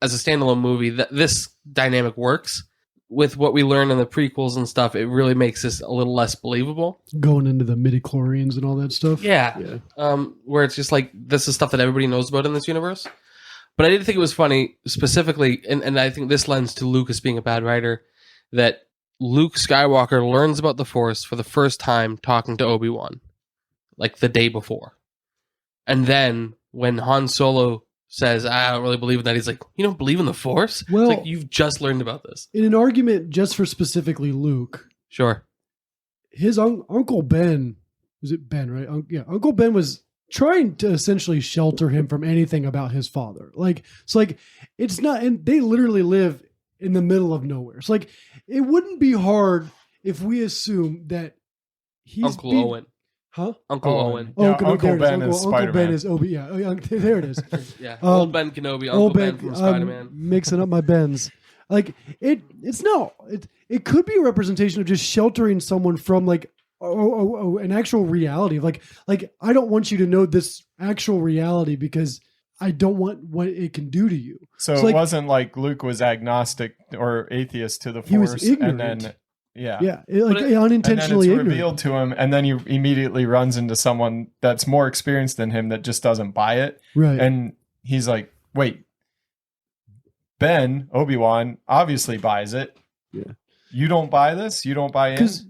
as a standalone movie, that this dynamic works. With what we learn in the prequels and stuff, it really makes this a little less believable. Going into the midichlorians and all that stuff. Yeah. Where it's just like, this is stuff that everybody knows about in this universe. But I did think it was funny, specifically, and I think this lends to Lucas being a bad writer, that Luke Skywalker learns about the Force for the first time talking to Obi-Wan, like the day before. And then when Han Solo says, I don't really believe in that, he's like, you don't believe in the Force? Well, it's like, you've just learned about this. In an argument just for specifically Luke, Sure. His Uncle Ben, was it Ben, right? Uncle Ben was trying to essentially shelter him from anything about his father. Like, it's like, it's not, and they literally live in the middle of nowhere. It's like, it wouldn't be hard if we assume that he's Uncle Owen. Huh? Uncle Owen. Oh, Yeah, Uncle Uncle Ben Ben is Uncle Ben Spider-Man. is Obi. Yeah, there it is. Yeah. Old Ben Kenobi, Uncle Old Ben from Spider-Man. I'm mixing up my Bens. Like it's no. It could be a representation of just sheltering someone from like an actual reality of like I don't want you to know this actual reality because I don't want what it can do to you. So It's it like- wasn't like Luke was agnostic or atheist to the He was Force, ignorant. and then Yeah, But it- unintentionally and then it's ignorant. revealed to him, and then he immediately runs into someone that's more experienced than him that just doesn't buy it, Right. and he's like, "Wait, Ben Obi-Wan obviously buys it. Yeah. You don't buy this. You don't buy in." Because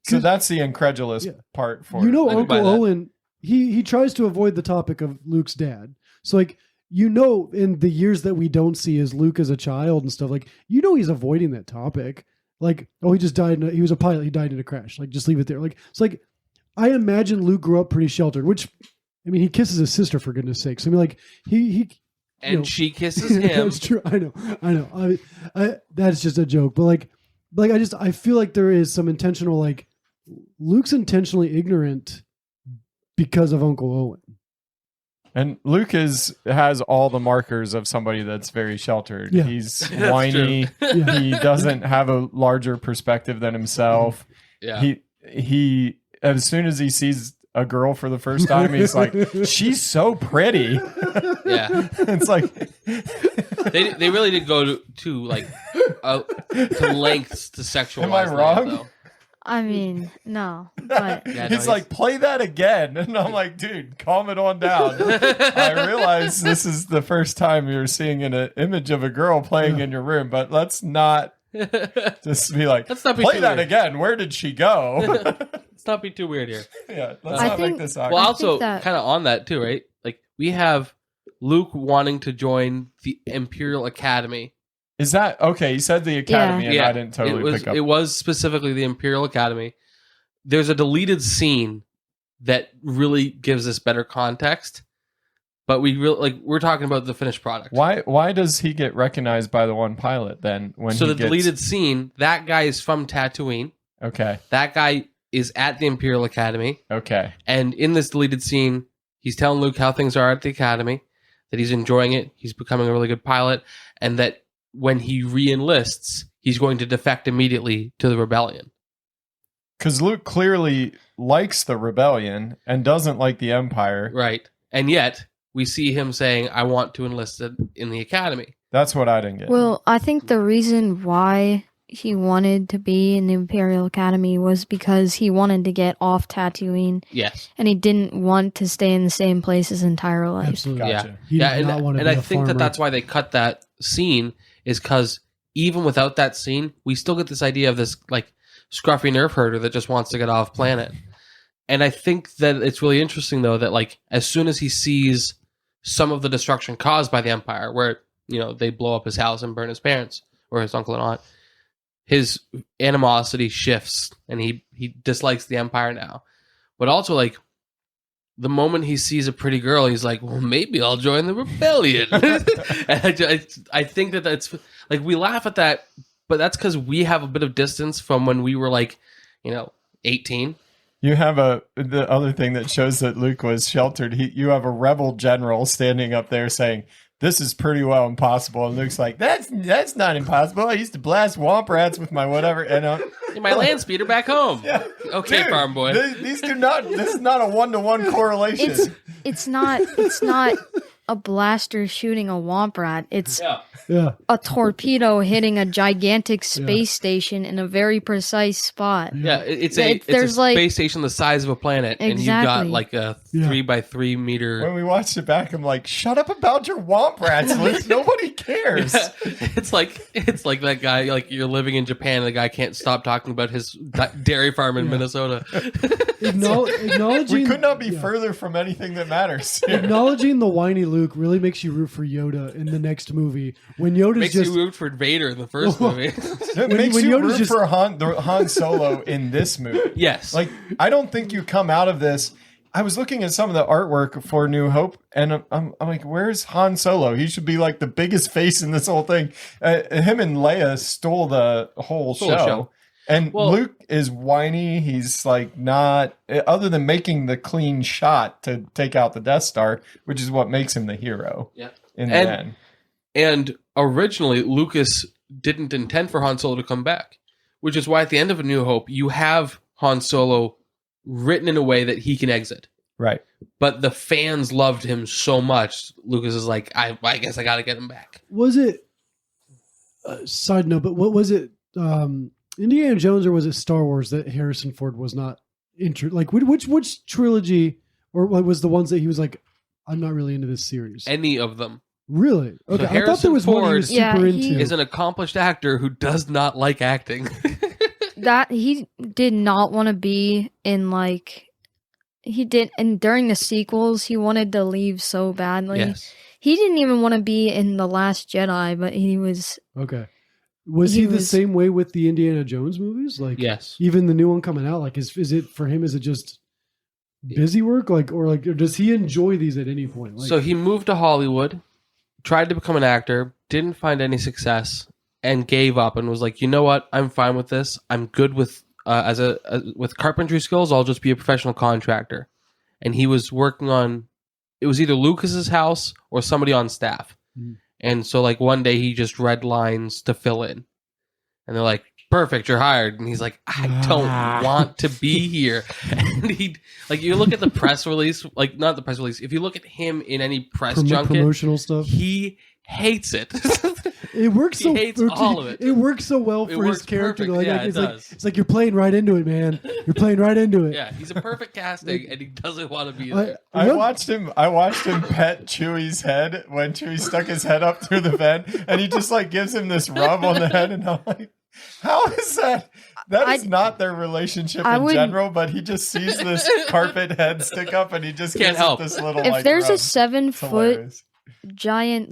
So that's the incredulous Yeah. part for you it. know I can buy Uncle that. Owen, he tries to avoid the topic of Luke's dad. So like in the years that we don't see as Luke as a child and stuff, like he's avoiding that topic. Like, oh, he just died. He was a pilot. He died in a crash. Like, just leave it there. Like, it's like I imagine Luke grew up pretty sheltered. Which, I mean, he kisses his sister for goodness sakes. I mean, like he And know. she kisses him. That's true. I know. I that's just a joke. But like I feel like there is some intentional, like Luke's intentionally ignorant because of Uncle Owen. And Luke has all the markers of somebody that's very sheltered. Yeah. He's That's whiny. Yeah. He doesn't have a larger perspective than himself. Yeah. He as soon as he sees a girl for the first time, he's like, "She's so pretty." Yeah. It's like They really did go to lengths to sexualize. Am I that, wrong? though. I mean, no, but Yeah, no, he's like, "Play that again," and I'm like, "Dude, calm it on down." I realize this is the first time you're seeing an image of a girl playing in your room, but let's not just be like, Let's not be "Play too that weird." again." Where did she go? Let's not be too weird here. Yeah, let's I not think- make this awkward. Well, I also think that- kind of on that too, right? Like we have Luke wanting to join the Imperial Academy. Is that okay? You said the academy, and I didn't totally pick up. It was specifically the Imperial Academy. There's a deleted scene that really gives us better context, but we're talking about the finished product. Why does he get recognized by the one pilot then? When So he the deleted scene, that guy is from Tatooine. Okay, That guy is at the Imperial Academy. okay, And in this deleted scene, he's telling Luke how things are at the Academy, that he's enjoying it, he's becoming a really good pilot, and that when he re-enlists, he's going to defect immediately to the rebellion. because Luke clearly likes the rebellion and doesn't like the Empire. Right. And yet, we see him saying, I want to enlist in the Academy. That's what I didn't get. well, I think the reason why he wanted to be in the Imperial Academy was because he wanted to get off Tatooine, Yes. and he didn't want to stay in the same place his entire life. Absolutely. Gotcha. Yeah. He yeah, did not want to and be I a think farmer. that's why they cut that scene, is because even without that scene, we still get this idea of this like scruffy nerf herder that just wants to get off planet. And I think that it's really interesting though that like as soon as he sees some of the destruction caused by the Empire, where they blow up his house and burn his parents or his uncle and aunt, his animosity shifts and he dislikes the Empire now. But also like the moment he sees a pretty girl, he's like, well, maybe I'll join the rebellion. And I think that's like, we laugh at that, but that's because we have a bit of distance from when we were like, 18. You have the other thing that shows that Luke was sheltered. You have a rebel general standing up there saying, "This is pretty well impossible," and Luke's like, "That's not impossible. I used to blast womp rats with my whatever." And In my land speeder back home. Yeah. Okay, Dude, farm boy. These do not. This is not a 1-to-1 correlation. It's not a blaster shooting a womp rat. It's Yeah. a torpedo hitting a gigantic space station in a very precise spot. Yeah, it's a There's like- space station the size of a planet, and you've got Exactly. like a Yeah. 3x3 meter. When we watched it back, I'm like, "Shut up about your womp rats, Luke. Nobody cares." It's like that guy. Like you're living in Japan, and the guy can't stop talking about his dairy farm in Minnesota. Acknowledging We could not be yeah. further from anything that matters. Acknowledging the whiny Luke Luke really makes you root for Yoda in the next movie. When Yoda's Makes just you root for Vader in the first movie. It makes when you Yoda's root just- for Han Solo in this movie. Yes. Like, I don't think you come out of this. I was looking at some of the artwork for New Hope, and I'm like, where's Han Solo? He should be like the biggest face in this whole thing. Him and Leia stole the whole show. And Well- Luke is whiny. He's like not, other than making the clean shot to take out the Death Star, which is what makes him the hero Yeah. in the And- end. And originally, Lucas didn't intend for Han Solo to come back, which is why at the end of A New Hope, you have Han Solo written in a way that he can exit. Right. But the fans loved him so much, Lucas is like, I guess I got to get him back. was it side note, but what was it? Indiana Jones or was it Star Wars that Harrison Ford was not like which trilogy or what was the ones that he was like, I'm not really into this series? Any of them. Really? Okay, I thought Harrison there was one he was Ford super he- into. Is an accomplished actor who does not like acting. That he did not want to be in and during the sequels he wanted to leave so badly. Yes. He didn't even want to be in The Last Jedi, but he was. Okay. Was he, He the was- same way with the Indiana Jones movies? Like, Yes. even the new one coming out, like, is it for him? Is it just busy work, or does he enjoy these at any point? Like, So he moved to Hollywood, tried to become an actor, didn't find any success, and gave up and was like, you know what? I'm fine with this. I'm good with with carpentry skills. I'll just be a professional contractor. And he was working on, it was either Lucas's house or somebody on staff. Mm. And so like one day he just read lines to fill in, and they're like, perfect, you're hired. And he's like, I don't want to be here. And he, like, you look at the press release, like, not the press release, if you look at him in any press junket, promotional stuff. he hates it. It works He so. hates all of it. It works so well It for his works character. perfect. Yeah, it does. it's like you're playing right into it, man. You're playing right into it. Yeah, he's a perfect casting, and he doesn't want to be I- there. I What- watched him pet Chewie's head when Chewie stuck his head up through the vent, and he just like gives him this rub on the head, and I'm like, how is that? That is not their relationship I in would- general, but he just sees this carpet head stick up, and he just Can't gives help. it this little. If like, there's a rub. It's 7-foot hilarious. giant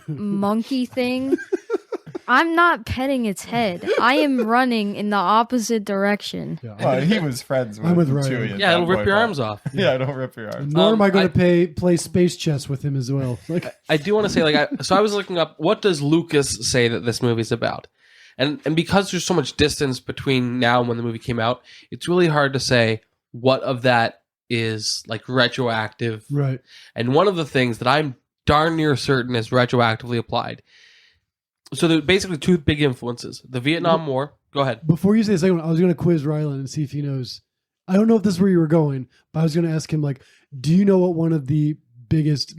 monkey thing, I'm not petting its head. I am running in the opposite direction. Yeah. Well, he was friends with, I'm with Ryan. Chewie. at Yeah, that it'll rip point, your but- arms off. Yeah, it'll rip your arms. Nor am I going I- to play space chess with him as well. Like, I do want to say, like, so I was looking up, what does Lucas say that this movie's about? And because there's so much distance between now and when the movie came out, it's really hard to say what of that is like retroactive. right. And one of the things that I'm darn near certain is retroactively applied. So there are basically two big influences: the Vietnam War. Go ahead. Before you say the second one, I was going to quiz Rylan and see if he knows. I don't know if this is where you were going, but I was going to ask him, like, do you know what one of the biggest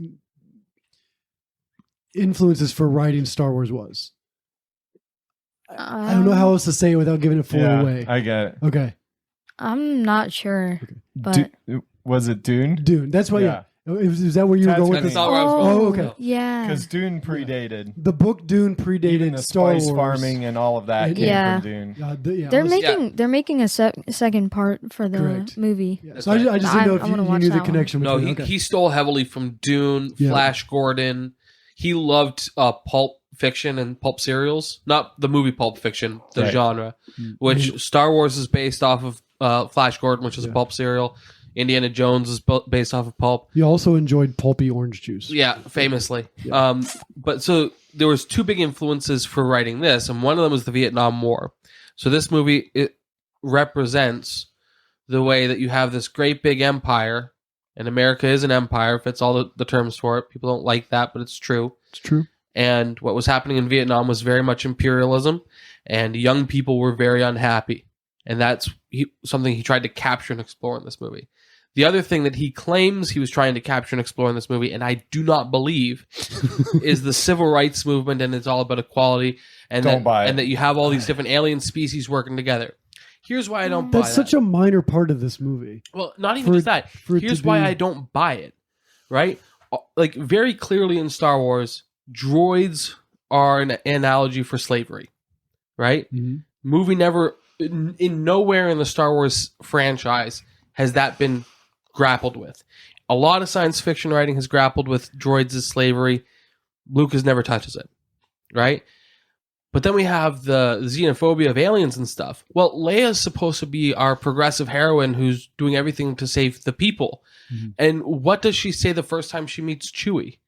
influences for writing Star Wars was? I don't know how else to say it without giving it fully Yeah, away. I get it. Okay. I'm not sure, but Was it Dune? Dune. That's why, yeah. Is that where you were going with That's this? not where I was going. Oh, okay. yeah. Because Dune predated. The book Dune predated Even the Star spice Wars. farming and all of that And- came Yeah. from Dune. Yeah, They're I was- making a second part for the Correct. movie. yeah. That's So I just didn't know if I you wanna watch knew the that one. connection No, between he, okay. he stole heavily from Dune, Yeah. Flash Gordon. He loved pulp fiction and pulp serials, not the movie Pulp Fiction, the Right. genre, which Star Wars is based off of Flash Gordon, which is a Yeah. pulp serial. Indiana Jones is based off of pulp. You also enjoyed pulpy orange juice. Yeah, famously. But so there was two big influences for writing this, and one of them was the Vietnam War. So this movie, it represents the way that you have this great big empire, and America is an empire, fits all the terms for it. People don't like that, but it's true. It's true. And what was happening in Vietnam was very much imperialism, and young people were very unhappy. And that's something he tried to capture and explore in this movie. The other thing that he claims he was trying to capture and explore in this movie, and I do not believe, is the civil rights movement, and it's all about equality, and Don't buy it. and that you have all these different alien species working together. Here's why I don't buy That's that. such a minor part of this movie. Well, not even for- just that. for it to Here's why be- I don't buy it. Right? Like, very clearly in Star Wars, droids are an analogy for slavery. Right? Mhm. Movie never, in nowhere in the Star Wars franchise has that been grappled with. a lot of science fiction writing has grappled with droids as slavery. Lucas never touches it, right? But then we have the xenophobia of aliens and stuff. Well, Leia's supposed to be our progressive heroine who's doing everything to save the people. Mm-hmm. And what does she say the first time she meets Chewie?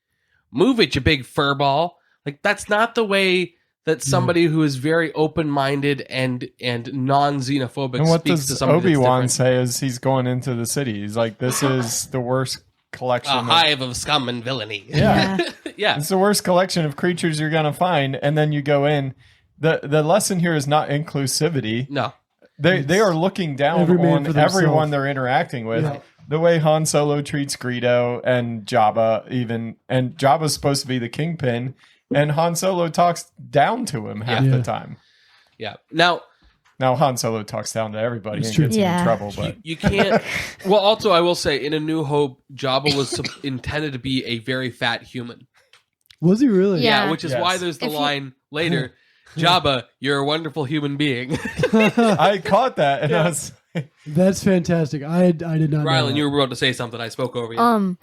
Move it, you big furball. Like, that's not the way that somebody who is very open-minded and non-xenophobic and what speaks to does somebody Obi-Wan say as he's going into the city? He's like, this is the worst collection. A hive of scum and villainy. Yeah. Yeah. It's the worst collection of creatures you're going to find. And then you go in. The lesson here is not inclusivity. No. They are looking down on everyone they're interacting with. Yeah. The way Han Solo treats Greedo and Jabba even. And Jabba's supposed to be the kingpin. And Han Solo talks down to him half the time. Yeah. Now Han Solo talks down to everybody and gets in trouble. But you can't. Well, also, I will say, in A New Hope, Jabba was intended to be a very fat human. Was he really? Yeah, which is why there's the line later, Jabba, you're a wonderful human being. I caught that, and I was... That's fantastic. I did not know Rylan, that. you were about to say something. I spoke over you.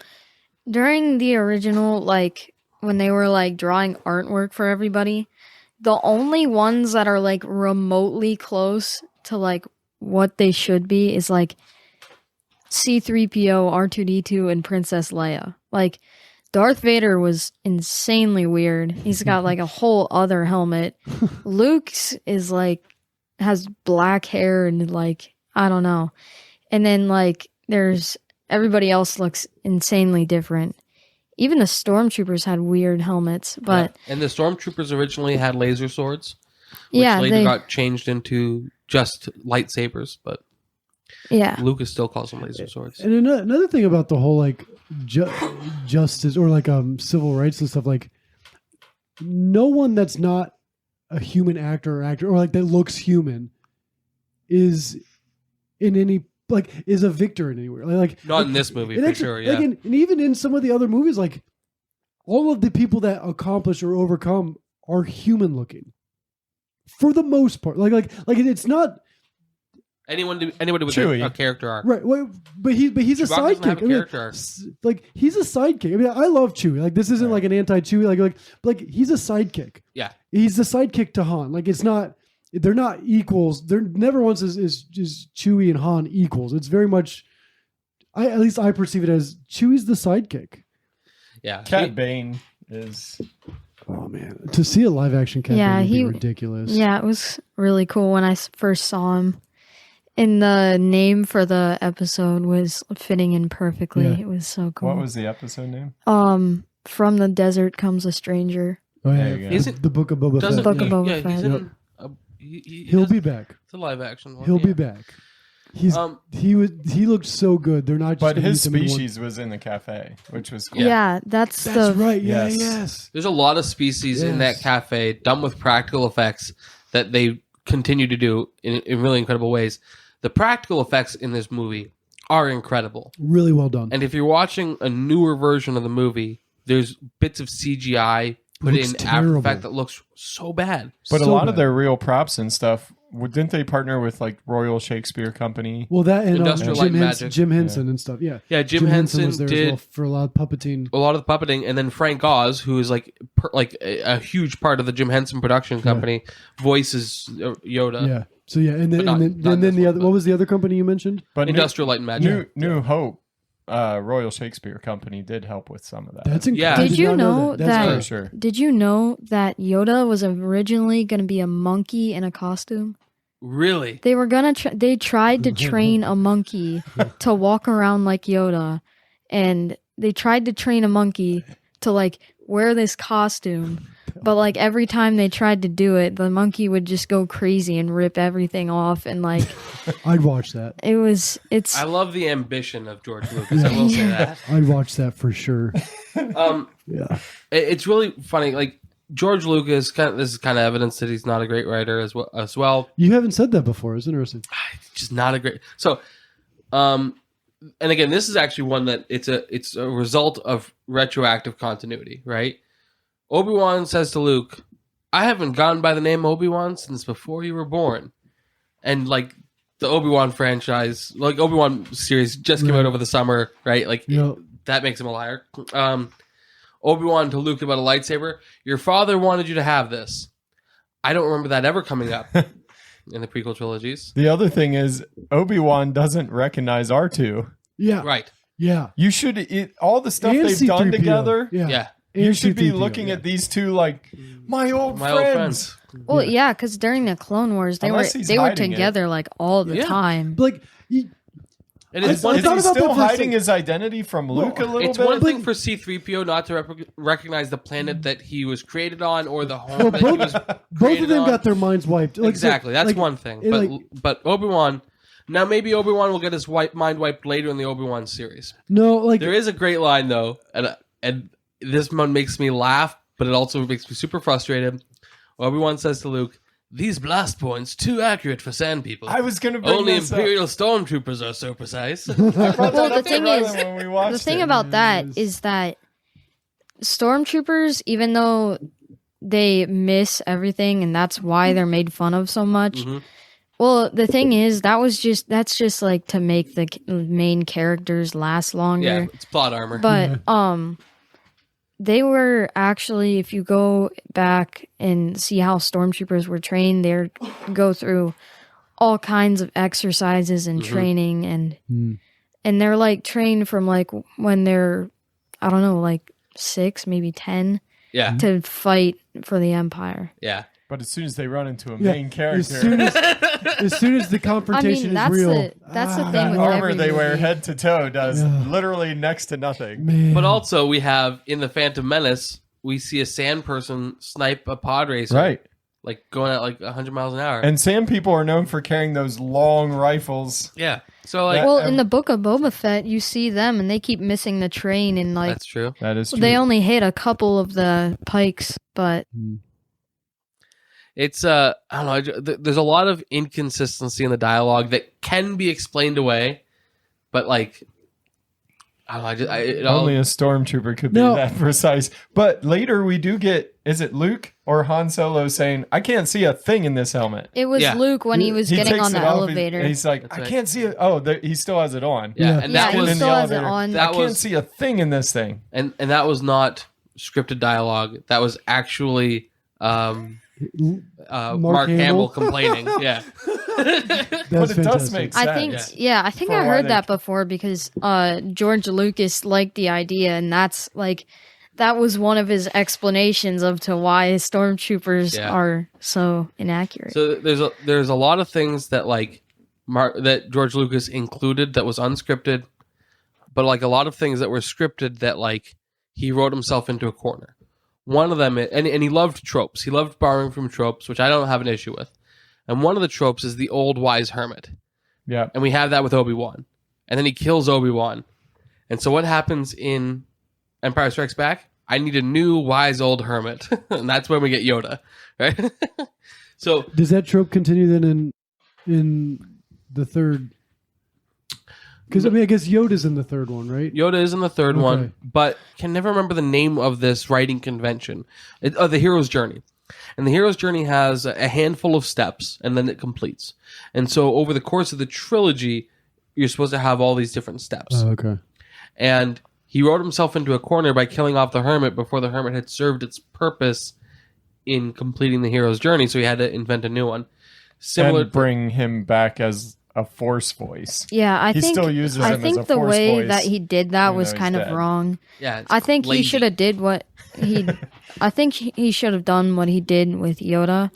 During the original, like, when they were, like, drawing artwork for everybody, the only ones that are, like, remotely close to, like, what they should be is, like, C-3PO, R2-D2, and Princess Leia. Like, Darth Vader was insanely weird. He's got, like, a whole other helmet. Luke's is, like, has black hair and, like, I don't know. And then, like, there's... Everybody else looks insanely different. Even the stormtroopers had weird helmets, but and the stormtroopers originally had laser swords, which later got changed into just lightsabers. But Lucas still calls them laser swords. And another thing about the whole like justice or like civil rights and stuff, like no one that's not a human actor or like that looks human is in any. Like is a victor in anywhere. Like not in this movie for sure. Yeah, like and even in some of the other movies, like all of the people that accomplish or overcome are human looking, for the most part. Like it's not anybody with a character arc, right? Well, but he's a sidekick. Like he's a sidekick. I mean, I love Chewie. Like this isn't like an anti-Chewie. Like he's a sidekick. Yeah, he's the sidekick to Han. Like it's not. They're not equals. They're never once is Chewie and Han equals. It's very much, at least I perceive it as Chewie's the sidekick. Yeah, Cad Bane is. Oh man, to see a live action Cad Bane would be ridiculous. Yeah, it was really cool when I first saw him. And the name for the episode was fitting in perfectly. Yeah. It was so cool. What was the episode name? From the Desert Comes a Stranger. Oh yeah, is it the Book of Boba Fett? Book of Boba Fett. He'll be back. It's a live action one. He'll be back. He looked so good. They're not. Just but his species was in the cafe, which was cool. Yeah, that's right. Yeah, yes. There's a lot of species in that cafe done with practical effects that they continue to do in really incredible ways. The practical effects in this movie are incredible. Really well done. And if you're watching a newer version of the movie, there's bits of CGI put in after the fact that looks so bad. But a lot of their real props and stuff, didn't they partner with like Royal Shakespeare Company? Well, that and Industrial Light and Magic. Jim Henson and stuff. Yeah, yeah. Jim Henson was there did as well for a lot of puppeting. A lot of the puppeting, and then Frank Oz, who is like a huge part of the Jim Henson production company, voices Yoda. Yeah. So yeah, and then the other. What was the other company you mentioned? But Industrial Light and Magic. New Hope. Royal Shakespeare Company did help with some of that. That's incredible. Did you know that? Sure. Did you know that Yoda was originally going to be a monkey in a costume? Really? They were gonna. They tried to train a monkey to walk around like Yoda, and they tried to train a monkey to like wear this costume. But like every time they tried to do it, the monkey would just go crazy and rip everything off, and like I'd watch that. It's. I love the ambition of George Lucas. I will say that. I'd watch that for sure. Yeah, it's really funny. Like George Lucas, this is kind of evidence that he's not a great writer as well. You haven't said that before. It's interesting. Just not a great. So, and again, this is actually one that it's a result of retroactive continuity, right? Obi-Wan says to Luke, I haven't gone by the name Obi-Wan since before you were born. And like the Obi-Wan franchise, like Obi-Wan series, just came out over the summer, right? Like that makes him a liar. Obi-Wan to Luke about a lightsaber. Your father wanted you to have this. I don't remember that ever coming up in the prequel trilogies. The other thing is Obi-Wan doesn't recognize R2. Yeah. Right. Yeah. You should all the stuff And they've done C-3PO. together. Yeah. You And should be C-3PO, looking yeah. at these two like my old friends. Well, yeah, because during the Clone Wars, Unless he's they were hiding it. together like all the time. Like, And Is I he thought about still that for a hiding second. his identity from Luke a little It's bit? one thing for C-3PO not to recognize the planet that he was created on or the home well, that he was both of created them on. got their minds wiped. Like, Exactly, that's one thing. But Obi-Wan, now maybe Obi-Wan will get his mind wiped later in the Obi-Wan series. No, like There is a great line though, and this one makes me laugh, but it also makes me super frustrated. Obi-Wan says to Luke, "These blast points too accurate for sand people. I was going to bring Only this Imperial stormtroopers are so precise." Well, the thing is, the thing it. about that is that stormtroopers, even though they miss everything, and that's why they're made fun of so much. Mm-hmm. Well, the thing is, that's just like to make the main characters last longer. Yeah, it's plot armor. But they were actually, if you go back and see how stormtroopers were trained, they go through all kinds of exercises and training, and they're like trained from like when they're, I don't know, like 6, maybe 10, Yeah. to fight for the Empire. Yeah. But as soon as they run into a main character, as soon as the confrontation that's is real, that's the thing that with armor every they wear movie. head to toe does literally next to nothing. man. But also, we have in the Phantom Menace, we see a sand person snipe a pod racer, Right. like going at like 100 miles an hour. And sand people are known for carrying those long rifles. yeah, so like Well, in the Book of Boba Fett, you see them, and they keep missing the train, and like that's true. That is true. they only hit a couple of the pikes, but It's I don't know. There's a lot of inconsistency in the dialogue that can be explained away, but like I don't know. It all, Only a stormtrooper could be No. that precise. But later we do get, is it Luke or Han Solo saying, I can't see a thing in this helmet? it was Yeah. Luke when he was getting takes on the it off, elevator. And he's like, That's I right. can't see it. Oh, he still has it on. yeah, Yeah. and Yeah, that he was in still the has it elevator. on. That I can't was- see a thing in this thing. and that was not scripted dialogue. That was actually Mark Hamill complaining. Yeah, That's But it does fantastic. make sense. I think, yeah, I think For I why heard they- that before because George Lucas liked the idea, and that's like that was one of his explanations of to why stormtroopers Yeah. are so inaccurate. so there's a lot of things that like that George Lucas included that was unscripted, but like a lot of things that were scripted that like he wrote himself into a corner. One of them, and he loved tropes. He loved borrowing from tropes, which I don't have an issue with. And one of the tropes is the old wise hermit. Yeah. And we have that with Obi-Wan. And then he kills Obi-Wan. And so what happens in Empire Strikes Back? I need a new wise old hermit. And that's when we get Yoda, right? So Does that trope continue then in the third? Because I mean, I guess Yoda's in the third one, right? Yoda is in the third Okay. one, but can never remember the name of this writing convention. The Hero's Journey. And the Hero's Journey has a handful of steps, and then it completes. And so over the course of the trilogy, you're supposed to have all these different steps. Oh, okay. And he wrote himself into a corner by killing off the hermit before the hermit had served its purpose in completing the hero's journey, so he had to invent a new one. Similar And bring him back as a force voice. Yeah, I He think still uses I him as think a the force way voice, that he did that even was though he's kind of dead. wrong. Yeah, it's I think he lazy. should have did what he. I think he should have done what he did with Yoda,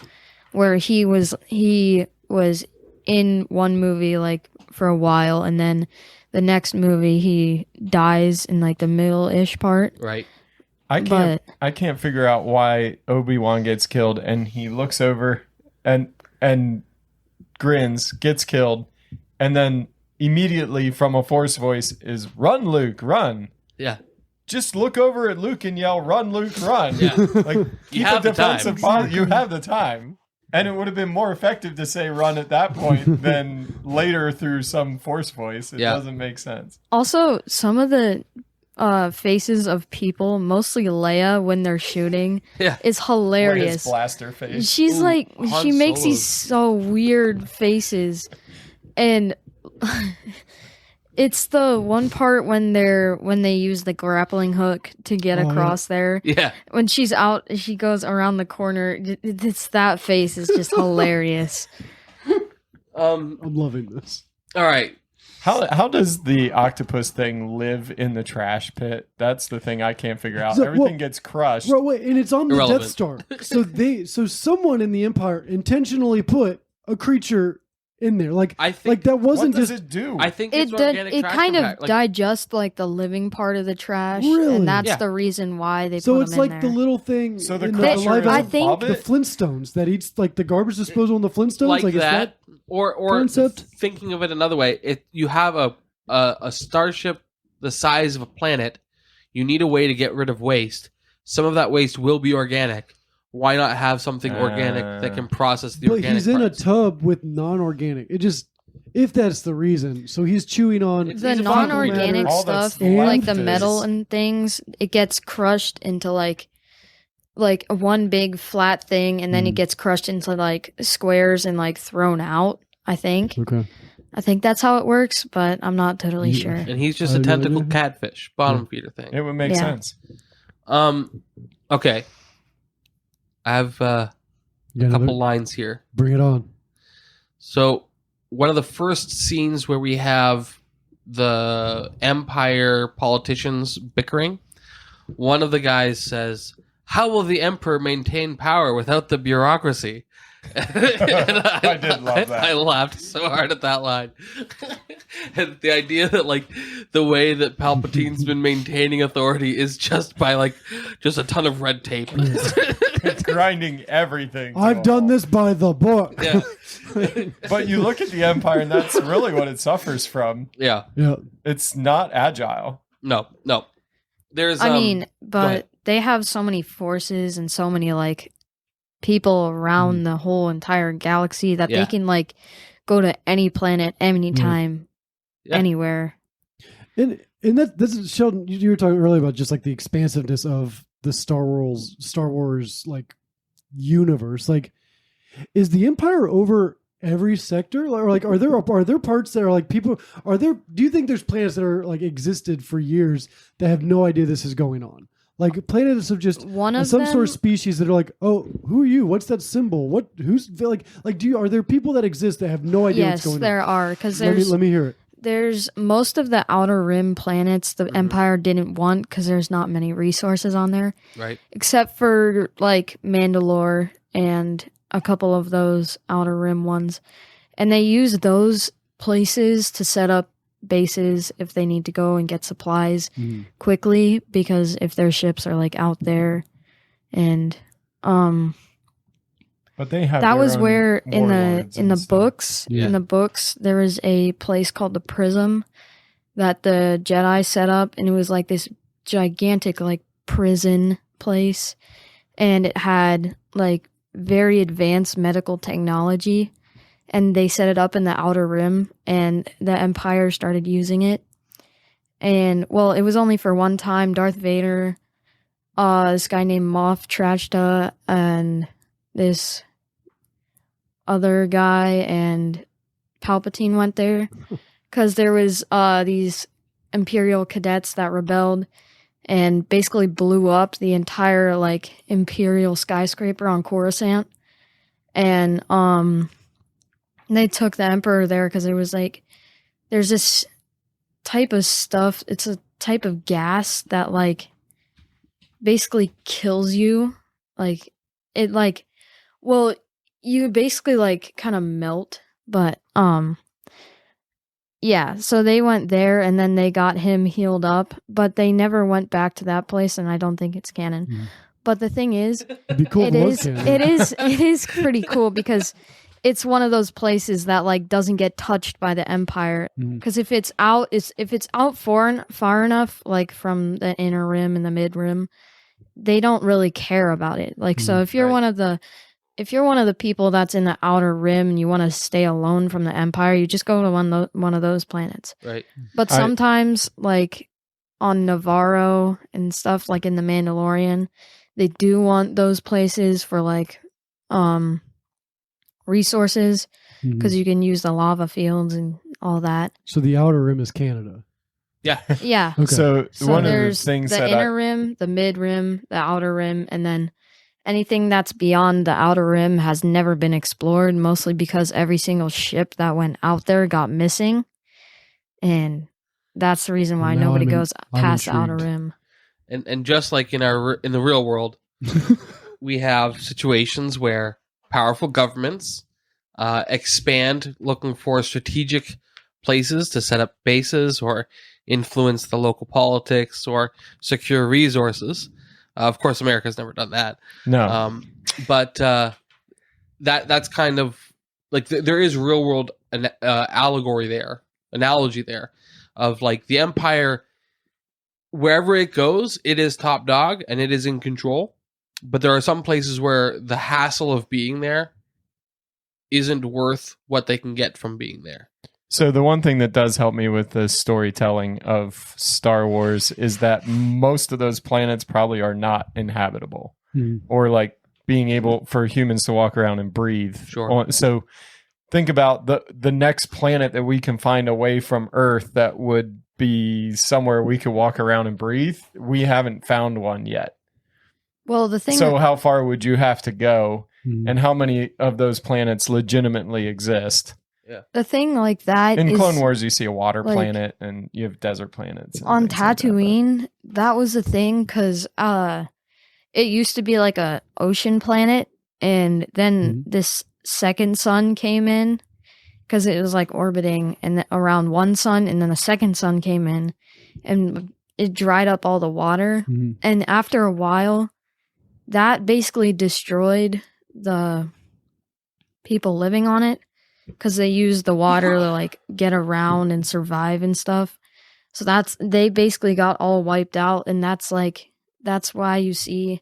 where he was in one movie like for a while, and then the next movie he dies in like the middle-ish part. Right. I can't figure out why Obi-Wan gets killed and he looks over and grins, gets killed, and then immediately from a force voice is run, Luke, run. Yeah. Just look over at Luke and yell, run, Luke, run. Yeah. Like keep have a the time. defensive posture. You have the time. And it would have been more effective to say run at that point than later through some force voice. It doesn't make sense. Also, some of the faces of people, mostly Leia, when they're shooting, Yeah. is Leia's hilarious. blaster face. She's Ooh, like, Han she makes Solo's- these so weird faces. And it's the one part when they use the grappling hook to get across there. Yeah. When she's out, she goes around the corner. It's that face is just hilarious. I'm loving this. All right. How does the octopus thing live in the trash pit? That's the thing I can't figure out. So, Everything gets crushed. Well, wait, and it's on the Irrelevant. Death Star. So someone in the Empire intentionally put a creature in there. Like I think- that wasn't what does just it do? I think It it's did. organic It trash kind of compact. Like, digests like the living part of the trash, Really? and that's Yeah. the reason why they so put it's them like in the there. little thing. So the in crusher live is I action- think- above the it? Flintstones that eats like the garbage disposal in the Flintstones. like Like it's that, or concept? thinking of it another way, you have a starship the size of a planet. You need a way to get rid of waste. Some of that waste will be organic. Why not have something organic that can process the But organic he's in parts? a tub with non-organic. It just, if that's the reason, so he's chewing on the He's a non-organic All that's stuff, left like the is- metal and things, it gets crushed into like one big flat thing, and then it gets crushed into like squares and like thrown out. I think that's how it works, but I'm not totally sure. And he's just I a have no tentacle idea. catfish, bottom feeder thing. It would make Yeah. sense. Okay. I have a couple lines here. Bring it on. So, one of the first scenes where we have the Empire politicians bickering, one of the guys says, "How will the Emperor maintain power without the bureaucracy?" And I did love that. I laughed so hard at that line. And the idea that like the way that Palpatine's been maintaining authority is just by like just a ton of red tape. It's grinding everything. to I've a done halt. this by the book. Yeah. But you look at the Empire, and that's really what it suffers from. Yeah. Yeah. It's not agile. No. There's I mean, ahead. but they have so many forces and so many like people around the whole entire galaxy that Yeah. they can like go to any planet anytime, Yeah. anywhere. And this is Sheldon. You were talking earlier about just like the expansiveness of the Star Wars like universe. Like, is the Empire over every sector? Or like, are there parts that are like people? Do you think there's planets that are like existed for years that have no idea this is going on? Like planets of just One of some them, sort of species that are like, oh, who are you? What's that symbol? Who's like are there people that exist that have no idea yes, what's going there on? are because Let me hear it. there's most of the outer rim planets the Empire didn't want because there's not many resources on there, Right. except for like Mandalore and a couple of those outer rim ones, and they use those places to set up bases if they need to go and get supplies quickly, because if their ships are like out there, and But they have that their was own where warlords in the and stuff. books Yeah. in the books there was a place called the Prism that the Jedi set up, and it was like this gigantic like prison place, and it had like very advanced medical technology, and they set it up in the outer rim, and the Empire started using it. And well, it was only for one time. Darth Vader, this guy named Moff Trashta, and this other guy and Palpatine went there because there was these Imperial cadets that rebelled and basically blew up the entire like Imperial skyscraper on Coruscant, and they took the Emperor there because there was like there's this type of stuff. It's a type of gas that like basically kills you. Like it like well, you basically like kind of melt, but yeah, so they went there and then they got him healed up, but they never went back to that place, and I don't think it's canon. But the thing is, It'd be cool if it it was is canon. it is pretty cool because it's one of those places that like doesn't get touched by the Empire, because if it's out far enough like from the inner rim and the mid rim, they don't really care about it. Like so if you're Right. if you're one of the people that's in the outer rim and you want to stay alone from the Empire, you just go to one of those planets. Right. But sometimes, like on Navarro and stuff, like in the Mandalorian, they do want those places for like resources. because you can use the lava fields and all that. So the outer rim is Canada. Yeah. Yeah. Okay. So, So one of the there's things the that inner rim, the mid rim, the outer rim, and then anything that's beyond the outer rim has never been explored, mostly because every single ship that went out there got missing. And that's the reason why Well, now nobody I'm goes past the outer intrigued. rim. And just like in the real world, we have situations where powerful governments expand looking for strategic places to set up bases or influence the local politics or secure resources. Of course, America's never done that. no, But that's kind of like there is real world analogy there of like the empire, wherever it goes, it is top dog and it is in control. But there are some places where the hassle of being there isn't worth what they can get from being there. So the one thing that does help me with the storytelling of Star Wars is that most of those planets probably are not inhabitable or like being able for humans to walk around and breathe. Sure. So think about the next planet that we can find away from Earth that would be somewhere we could walk around and breathe. We haven't found one yet. Well, the thing. So how far would you have to go, and how many of those planets legitimately exist? The thing like that In is Clone Wars, you see a water like, planet, and you have desert planets. and on things like that, but- Tatooine. That was the thing because it used to be like a ocean planet, and then this second sun came in because it was like orbiting and around one sun, and then the second sun came in, and it dried up all the water. And after a while, that basically destroyed the people living on it because they used the water to like get around and survive and stuff. So they basically got all wiped out, and that's why you see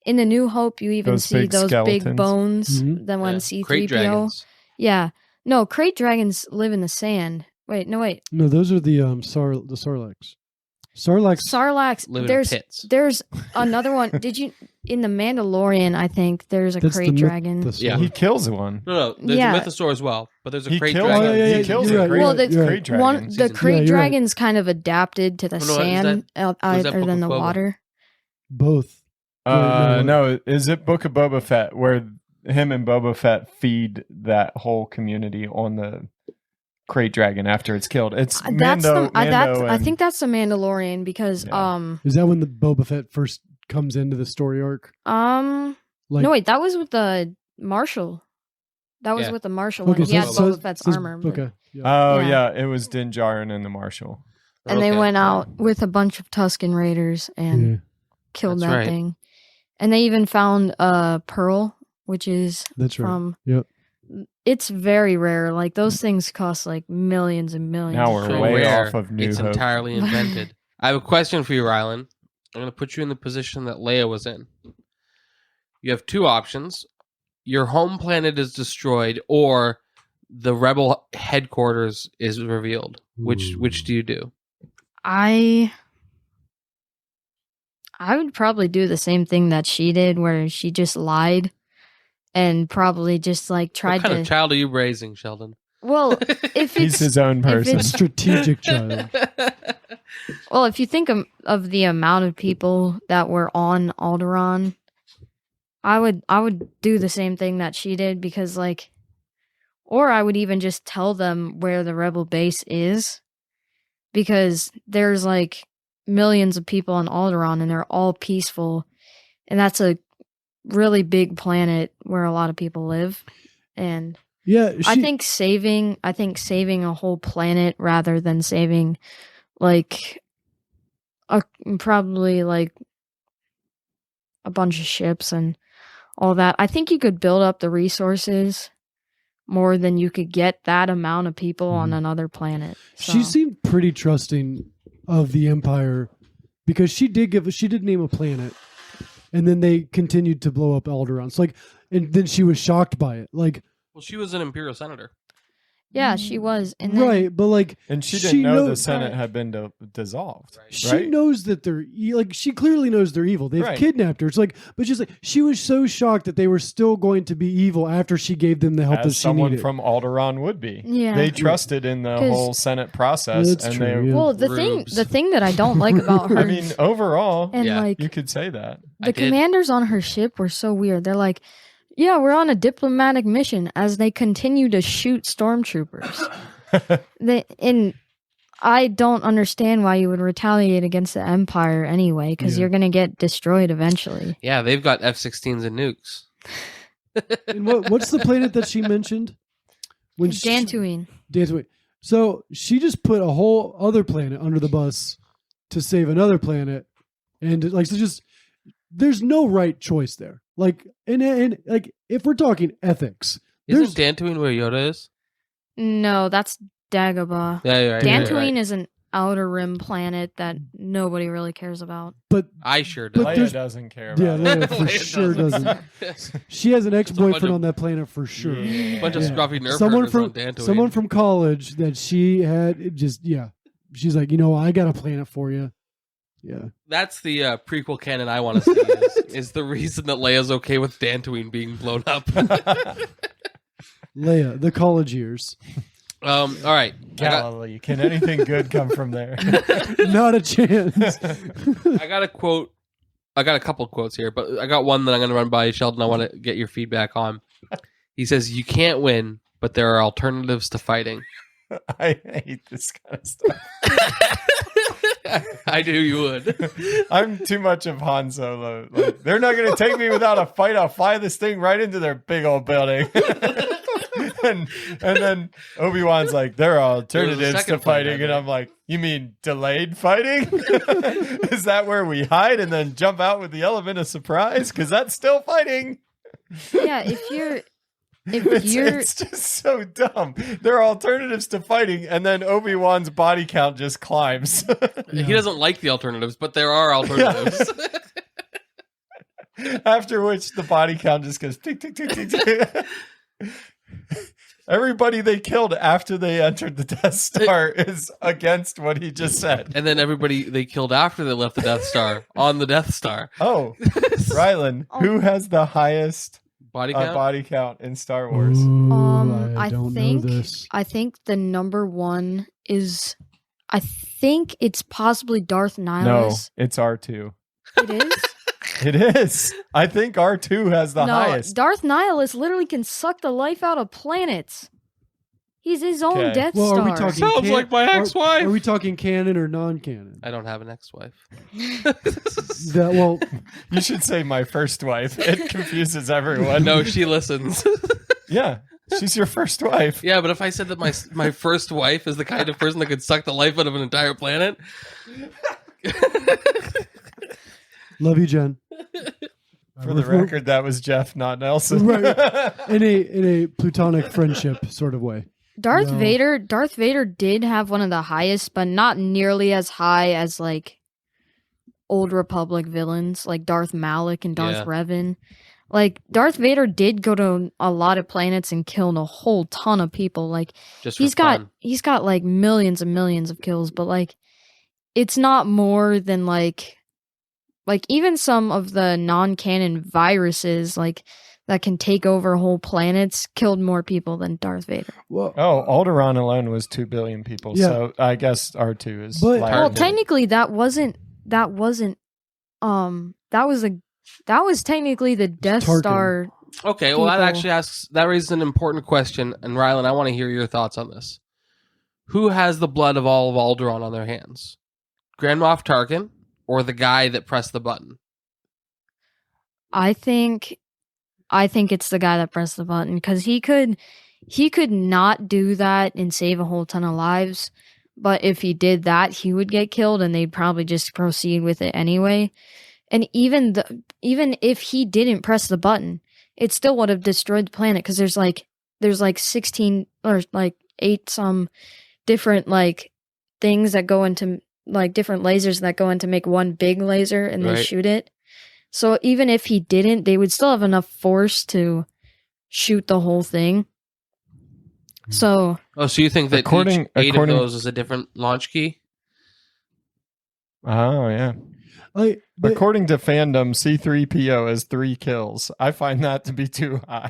in the New Hope you even Those see big those big skeletons. bones. Mhm. Then when Crate C-3PO, dragons. yeah, no, crate dragons live in the sand. Wait. No, those are the Sarlaccs. Sarlacc. Live in There's pits. there's another one. Did you in the Mandalorian? I think there's a That's crate the dragon. Yeah. He kills one. No, there's Yeah. a mythosaur as well, but there's a He crate kills. dragon. Oh, yeah, He kills you're a right, crate, Well, the crate dragon. One the Season crate you're right. dragons kind of adapted to the Oh, no, is sand was that other Book than of the Boba? water. Both. Wait, No, is it Book of Boba Fett where him and Boba Fett feed that whole community on the crate dragon after it's killed? It's Mando. I and- think that's the Mandalorian because Yeah. Is that when the Boba Fett first comes into the story arc? Like, no wait, that was with the Marshal. That was Yeah. with the Marshal when okay, he had so Boba Fett's so- armor. but- Okay. Yeah. Oh Yeah. yeah, it was Din Djarin and the Marshal. And they Okay. went out with a bunch of Tusken Raiders and Yeah. killed That's that right. thing. And they even found Pearl, which is That's right. from. Yep. It's very rare. Like those things cost like millions and millions. Now of we're So way rare, off of New it's Hope. entirely invented. I have a question for you, Rylan. I'm going to put you in the position that Leia was in. You have two options. Your home planet is destroyed, or the rebel headquarters is revealed. Which do you do? I would probably do the same thing that she did, where she just lied and probably just like What tried kind to. of child are you raising, Sheldon? Well, if He's it's his own person. A strategic child. well, if you think of the amount of people that were on Alderaan, I would do the same thing that she did because like, or I would even just tell them where the rebel base is, because there's like millions of people on Alderaan and they're all peaceful, and that's a really big planet where a lot of people live, and Yeah. I think saving a whole planet rather than saving like probably like a bunch of ships and all that. I think you could build up the resources more than you could get that amount of people on another planet. She So. seemed pretty trusting of the Empire because she did name a planet, and then they continued to blow up Alderaan. So like, and then she was shocked by it. Like, Well, she was an Imperial senator. Yeah, she was. And then, Right, but like, And she didn't know the knows- Senate had been dissolved. She Right? knows that they're like. She clearly knows they're evil. They've Right. kidnapped her. It's like, but she's like, she was so shocked that they were still going to be evil after she gave them the help that As she someone needed. from Alderaan would be. Yeah. They trusted in the 'Cause- whole Senate process. That's and true, they, yeah. well, the Rubes. thing that I don't like about her, I mean, overall, and Yeah. like you could say that. I the did. commanders on her ship were so weird. They're like, yeah, we're on a diplomatic mission as they continue to shoot stormtroopers. And I don't understand why you would retaliate against the Empire anyway, because Yeah. you're going to get destroyed eventually. Yeah, they've got F-16s and nukes. And what's the planet that she mentioned? When she- Dantooine. Dantooine. So she just put a whole other planet under the bus to save another planet, and like, so just there's no right choice there. Like, and like, if we're talking ethics, Isn't Dantooine where Yoda is? No, that's Dagobah. Yeah, you're right. Dantooine is an outer rim planet that nobody really cares about. but I sure do. But Leia there's- doesn't care yeah, about it. Leia for Leia sure doesn't. She has an bunch ex-boyfriend of- on that planet for sure. Yeah. Bunch of Yeah. scruffy nerf Someone herters from on Dantooine. someone from college that she had it just she's like, I got a planet for you. Yeah. That's the prequel canon I want to see. Is the reason that Leia's okay with Dantooine being blown up. Leia, the college years. All right. Galilee. Can anything good come from there? Not a chance. I got a quote. I got a couple quotes here, but I got one that I'm going to run by Sheldon. I want to get your feedback on. He says, "You can't win, but there are alternatives to fighting." I hate this kind of stuff. I knew you would. I'm too much of Han Solo. Like, they're not going to take me without a fight. I'll fly this thing right into their big old building. and then Obi-Wan's like, there are alternatives to second fighting. fight, And right? I'm like, you mean delayed fighting? Is that where we hide and then jump out with the element of surprise? Because that's still fighting. Yeah, if you're It's just so dumb. There are alternatives to fighting, and then Obi-Wan's body count just climbs. He doesn't like the alternatives, but there are alternatives. After which the body count just goes tick, tick, tick, tick, tick. Everybody they killed after they entered the Death Star is against what he just said. And then everybody they killed after they left the Death Star on the Death Star. Oh, Rylan, who has the highest Body count? body count in Star Wars? I don't think know this. I think the number one is, I think it's possibly Darth No, Nihilus. it's R2. It is. It is. I think R2 has the No, highest. Darth Nihilus literally can suck the life out of planets. He's his own Okay. Death Well, Star. are we talking Sounds like my ex-wife. Are we talking canon or non-canon? I don't have an ex-wife. You should say my first wife. It confuses everyone. No, she listens. Yeah, she's your first wife. Yeah, but if I said that my first wife is the kind of person that could suck the life out of an entire planet, Love you, Jen. For the record, that was Jeff, not Nelson. Right. In a platonic friendship sort of way. Darth No. Vader did have one of the highest, but not nearly as high as like old Republic villains like Darth Malak and Darth Yeah. Revan. Like Darth Vader did go to a lot of planets and killed a whole ton of people. Like just he's for fun. got like millions and millions of kills, but like it's not more than like even some of the non-canon viruses like that can take over whole planets killed more people than Darth Vader. Well, Oh, Alderaan alone was 2 billion people. Yeah. So I guess R2 is But- lighter Well, than- technically that was technically the Death Tarkin. Star. Okay, well, that people- actually raises an important question, and Rylan, I want to hear your thoughts on this. Who has the blood of all of Alderaan on their hands? Grand Moff Tarkin or the guy that pressed the button? I think it's the guy that pressed the button because he could not do that and save a whole ton of lives. But if he did that, he would get killed, and they'd probably just proceed with it anyway. And even if he didn't press the button, it still would have destroyed the planet because there's like 16 or like 8 some different like things that go into like different lasers that go into make one big laser and they Right. shoot it. So even if he didn't, they would still have enough force to shoot the whole thing. So so you think that According- eight according- of those is a different launch key? Oh yeah. But According to fandom, C-3PO has 3 kills. I find that to be too high.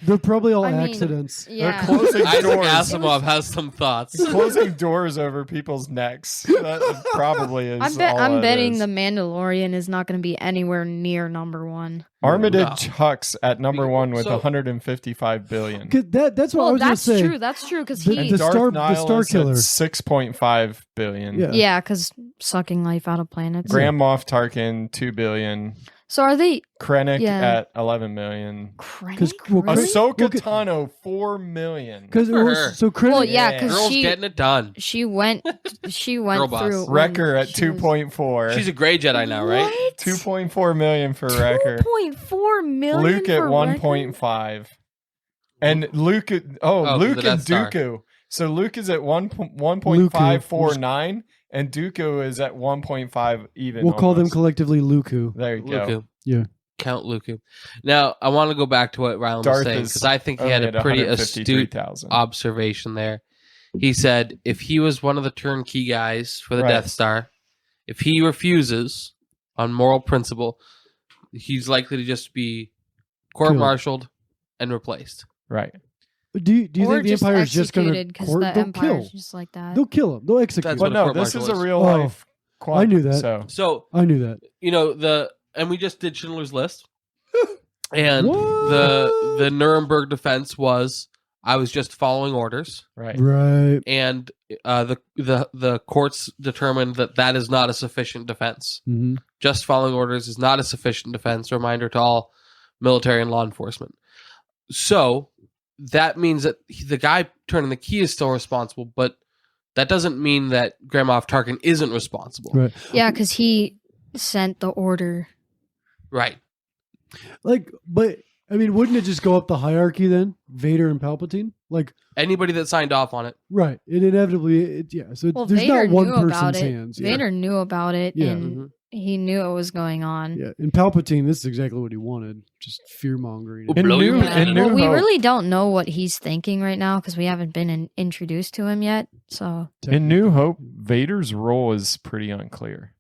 they're probably all I mean, accidents. yeah. They're closing Isaac doors. Asimov has some thoughts. Closing doors over people's necks. That probably is. I'm betting the Mandalorian is not going to be anywhere near number 1. Armitage Huck's at number 1 with So- 155 billion. 'Cause that's what I Well, was going to that's say. true. That's true because The- he. the Darth Star Nihilus at Killer. 6.5 billion. Yeah. Yeah, because sucking life out of planets. Grand Moff Tarkin 2 billion. So are they? Krennic Yeah. at 11 million. Because Krennic? Really? Ahsoka Tano 4 million. because Good for her. so Krennic, Well, yeah, Yeah. because Girl's she getting it done. she went Girl boss. through Wrecker when at she was- 2.4. She's a gray Jedi now, right? What? 2.4 million for Wrecker. 2.4 million. Luke at for 1.5. And Luke at, Oh, Luke the Death and Star. Dooku. So Luke is at 1.549 and Dooku is at 1.5 even. we'll call them almost. collectively Luku. There you go. Luku. Yeah. Count Luku. Now, I want to go back to what Rylan was Darth saying is because I think he only had at a pretty astute 153,000. observation there. He said if he was one of the turnkey guys for the Right. Death Star, if he refuses on moral principle, he's likely to just be court-martialed and replaced. Right. Do you or think the just Empire's just going executed to because court? the They'll Empire's kill. just like that. They'll kill him. They'll execute. That's him. what But a no, this is a court-martial is. real Oh, life quad. I knew that. So So, I knew that. you know, and we just did Schindler's List. And What? the Nuremberg defense was I was just following orders. right. Right. And the courts determined that that is not a sufficient defense. hmm Just following orders is not a sufficient defense. Reminder to all military and law enforcement. So that means that the guy turning the key is still responsible, but that doesn't mean that Grand Moff Tarkin isn't responsible. Right. Yeah, because he sent the order. Right. Like, but I mean, wouldn't it just go up the hierarchy then? Vader and Palpatine? Like, Anybody that signed off on it. right. It inevitably, yeah. So Well, there's Vader not one knew about person's it. hands. Vader knew about it, Yeah. and Mhm. he knew it was going on. Yeah. And Palpatine, this is exactly what he wanted. Just fear mongering. Well, In blow your New- mind. in New Well, we Hope- really don't know what he's thinking right now because we haven't been introduced to him yet. So In New Hope, Vader's role is pretty unclear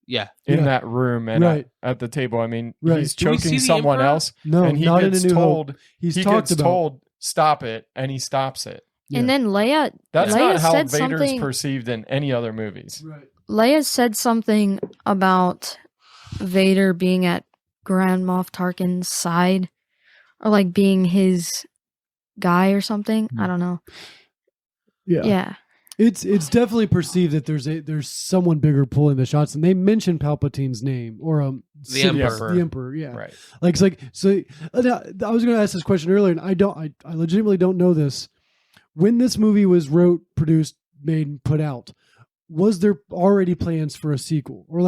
Yeah. in Yeah. that room and Right. at the table. I mean, Right. he's Do we see choking the someone Emperor? else, No, and he not in gets a New told. Hope. He's he talked gets about. told stop it, and he stops it. Yeah. and then Leia That's Leia not how said Vader's something. perceived in any other movies. Right. Leia said something about Vader being at Grand Moff Tarkin's side, or like being his guy or something. I don't know. Yeah. Yeah. It's definitely perceived that there's someone bigger pulling the shots, and they mention Palpatine's name or The Emperor. the Emperor, yeah. Right. Like it's like so. Now, I was going to ask this question earlier, and I legitimately don't know this. When this movie was wrote, produced, made, and put out, was there already plans for a sequel, or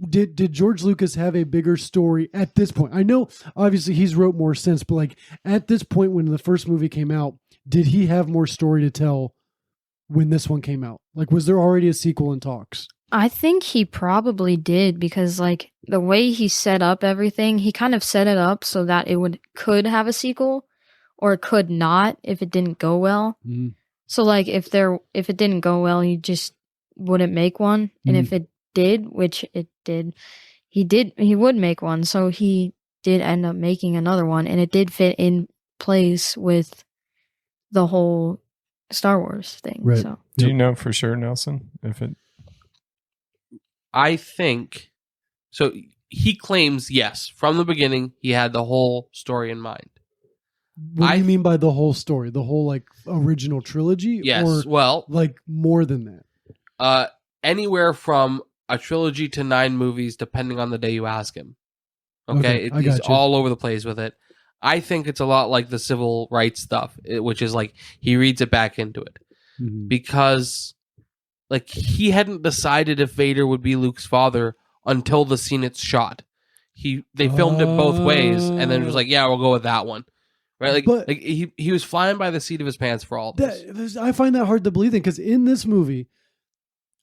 did George Lucas have a bigger story at this point? I know obviously he's wrote more since, but like at this point when the first movie came out, did he have more story to tell? When this one came out, like, was there already a sequel in talks? I think he probably did because like the way he set up everything, he kind of set it up so that it could have a sequel or it could not if it didn't go well. Mhm. So like if it didn't go well, he just wouldn't make one. And if it did, which it did, he would make one. So he did end up making another one, and it did fit in place with the whole Star Wars thing. Right. So Do you know for sure, Nelson? If it I think so. He claims yes, from the beginning he had the whole story in mind. What do you mean by the whole story? The whole like original trilogy? Yes, Or well, like more than that? anywhere from a trilogy to 9 movies, depending on the day you ask him. Okay, I he's got you. all over the place with it. I think it's a lot like the civil rights stuff, which is like he reads it back into it Mhm. because, like, he hadn't decided if Vader would be Luke's father until the scene it's shot. They filmed it both ways, and then it was like, yeah, we'll go with that one, right? But- Like he was flying by the seat of his pants for all this. I find that hard to believe in because in this movie,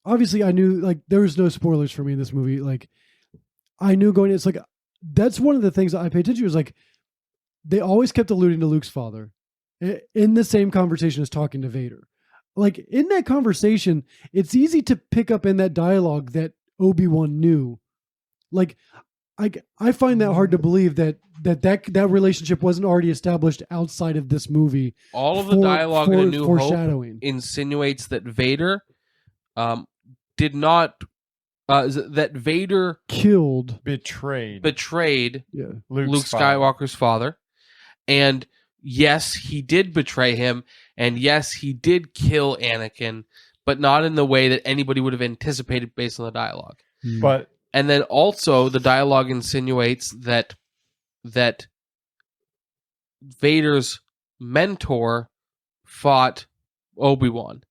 obviously I knew like there was no spoilers for me in this movie. Like I knew going, it's like that's one of the things that I paid attention to was like they always kept alluding to Luke's father in the same conversation as talking to Vader. Like in that conversation, it's easy to pick up in that dialogue that Obi-Wan knew. Like I find that hard to believe that relationship wasn't already established outside of this movie. All of the dialogue in A New foreshadowing. Hope insinuates that Vader did not that Vader betrayed Luke Skywalker's father. And yes, he did betray him, and yes, he did kill Anakin, but not in the way that anybody would have anticipated based on the dialogue. But and then also the dialogue insinuates that Vader's mentor fought Obi-Wan,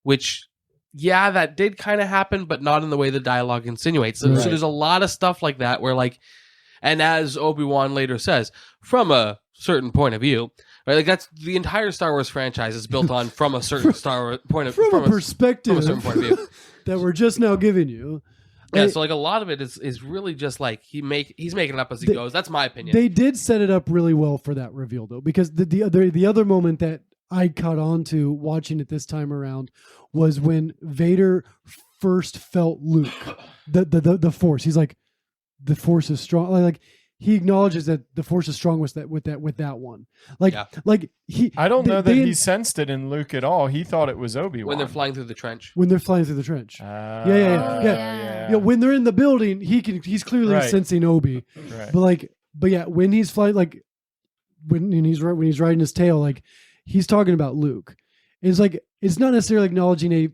which, yeah, that did kind of happen, but not in the way the dialogue insinuates. So there's a lot of stuff like that where, like, and as Obi-Wan later says, from a certain point of view, right? Like that's the entire Star Wars franchise is built on from a certain from a perspective, from a certain point of view that we're just now giving you. Yeah, so like a lot of it is really just like he's making it up as he goes. That's my opinion. They did set it up really well for that reveal though, because the other moment that I caught on to watching it this time around was when Vader first felt Luke, the Force. He's like, the Force is strong. Like he acknowledges that the Force is strong with that one. Like I don't know that he sensed it in Luke at all. He thought it was Obi-Wan when they're flying through the trench. Yeah. When they're in the building, he's clearly sensing Obi. Right. But yeah, when he's flying, like when he's riding his tail, like he's talking about Luke. It's like it's not necessarily acknowledging a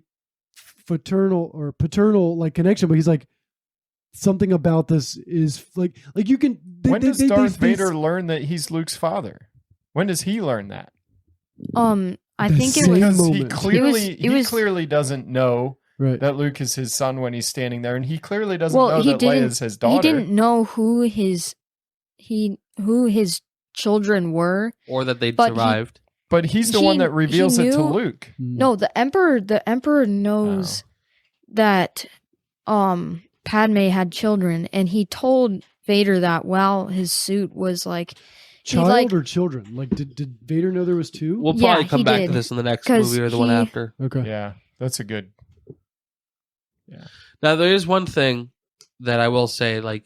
fraternal or paternal like connection, but he's like, something about this is like you can. When does Darth Vader learn that he's Luke's father? When does he learn that? I think it was because he clearly doesn't know that Luke is his son when he's standing there, and he clearly doesn't know that Leia is his daughter. He didn't know who his children were, or that they'd survived. But he's the one that reveals it to Luke. No, the Emperor knows that Padme had children, and he told Vader that while his suit was like or children. Like did Vader know there was two? We'll probably come back to this in the next movie or the one after. Okay. Yeah, that's a good. Yeah. Now there is one thing that I will say, like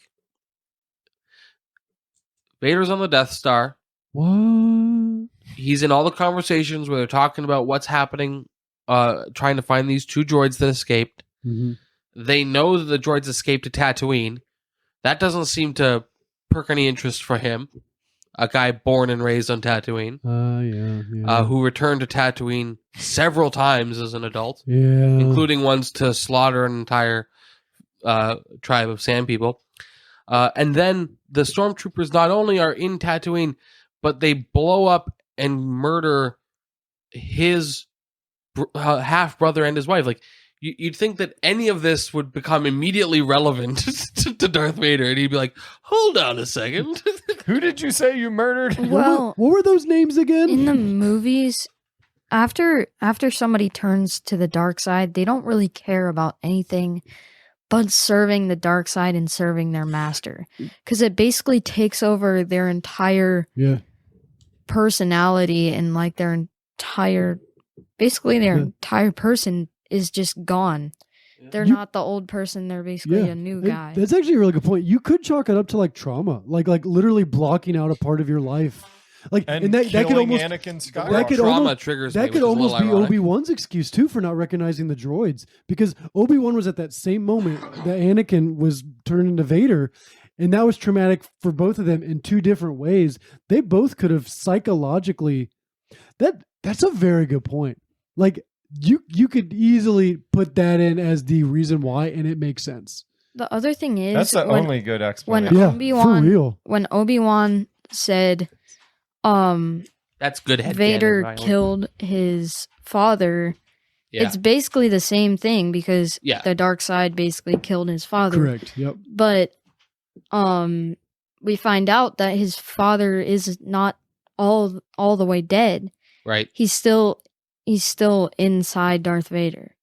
Vader's on the Death Star. What? He's in all the conversations where they're talking about what's happening, trying to find these two droids that escaped. Mm-hmm. They know that the droids escaped to Tatooine. That doesn't seem to perk any interest for him. A guy born and raised on Tatooine. Who returned to Tatooine several times as an adult. Yeah. Including ones to slaughter an entire tribe of sand people. And then the stormtroopers not only are in Tatooine, but they blow up and murder his half-brother and his wife. Like, you'd think that any of this would become immediately relevant to Darth Vader, and he'd be like, hold on a second. Who did you say you murdered? Well, what were those names again? In the movies, after somebody turns to the dark side, they don't really care about anything but serving the dark side and serving their master. Because it basically takes over their entire personality, and like their entire person is just gone. They're not the old person. They're basically a new guy. That's actually a really good point. You could chalk it up to like trauma, like literally blocking out a part of your life. Like, and that could almost Anakin Skywalker. Trauma triggers. That could almost be Obi-Wan's excuse too for not recognizing the droids, because Obi-Wan was at that same moment that Anakin was turned into Vader, and that was traumatic for both of them in two different ways. They both could have psychologically. That's a very good point. Like. You could easily put that in as the reason why, and it makes sense. The other thing is that's the only good explanation. When Obi-Wan said, "That's good." Vader killed his father. Yeah. It's basically the same thing, because the dark side basically killed his father. Correct. Yep. But we find out that his father is not all the way dead. Right. He's still inside Darth Vader.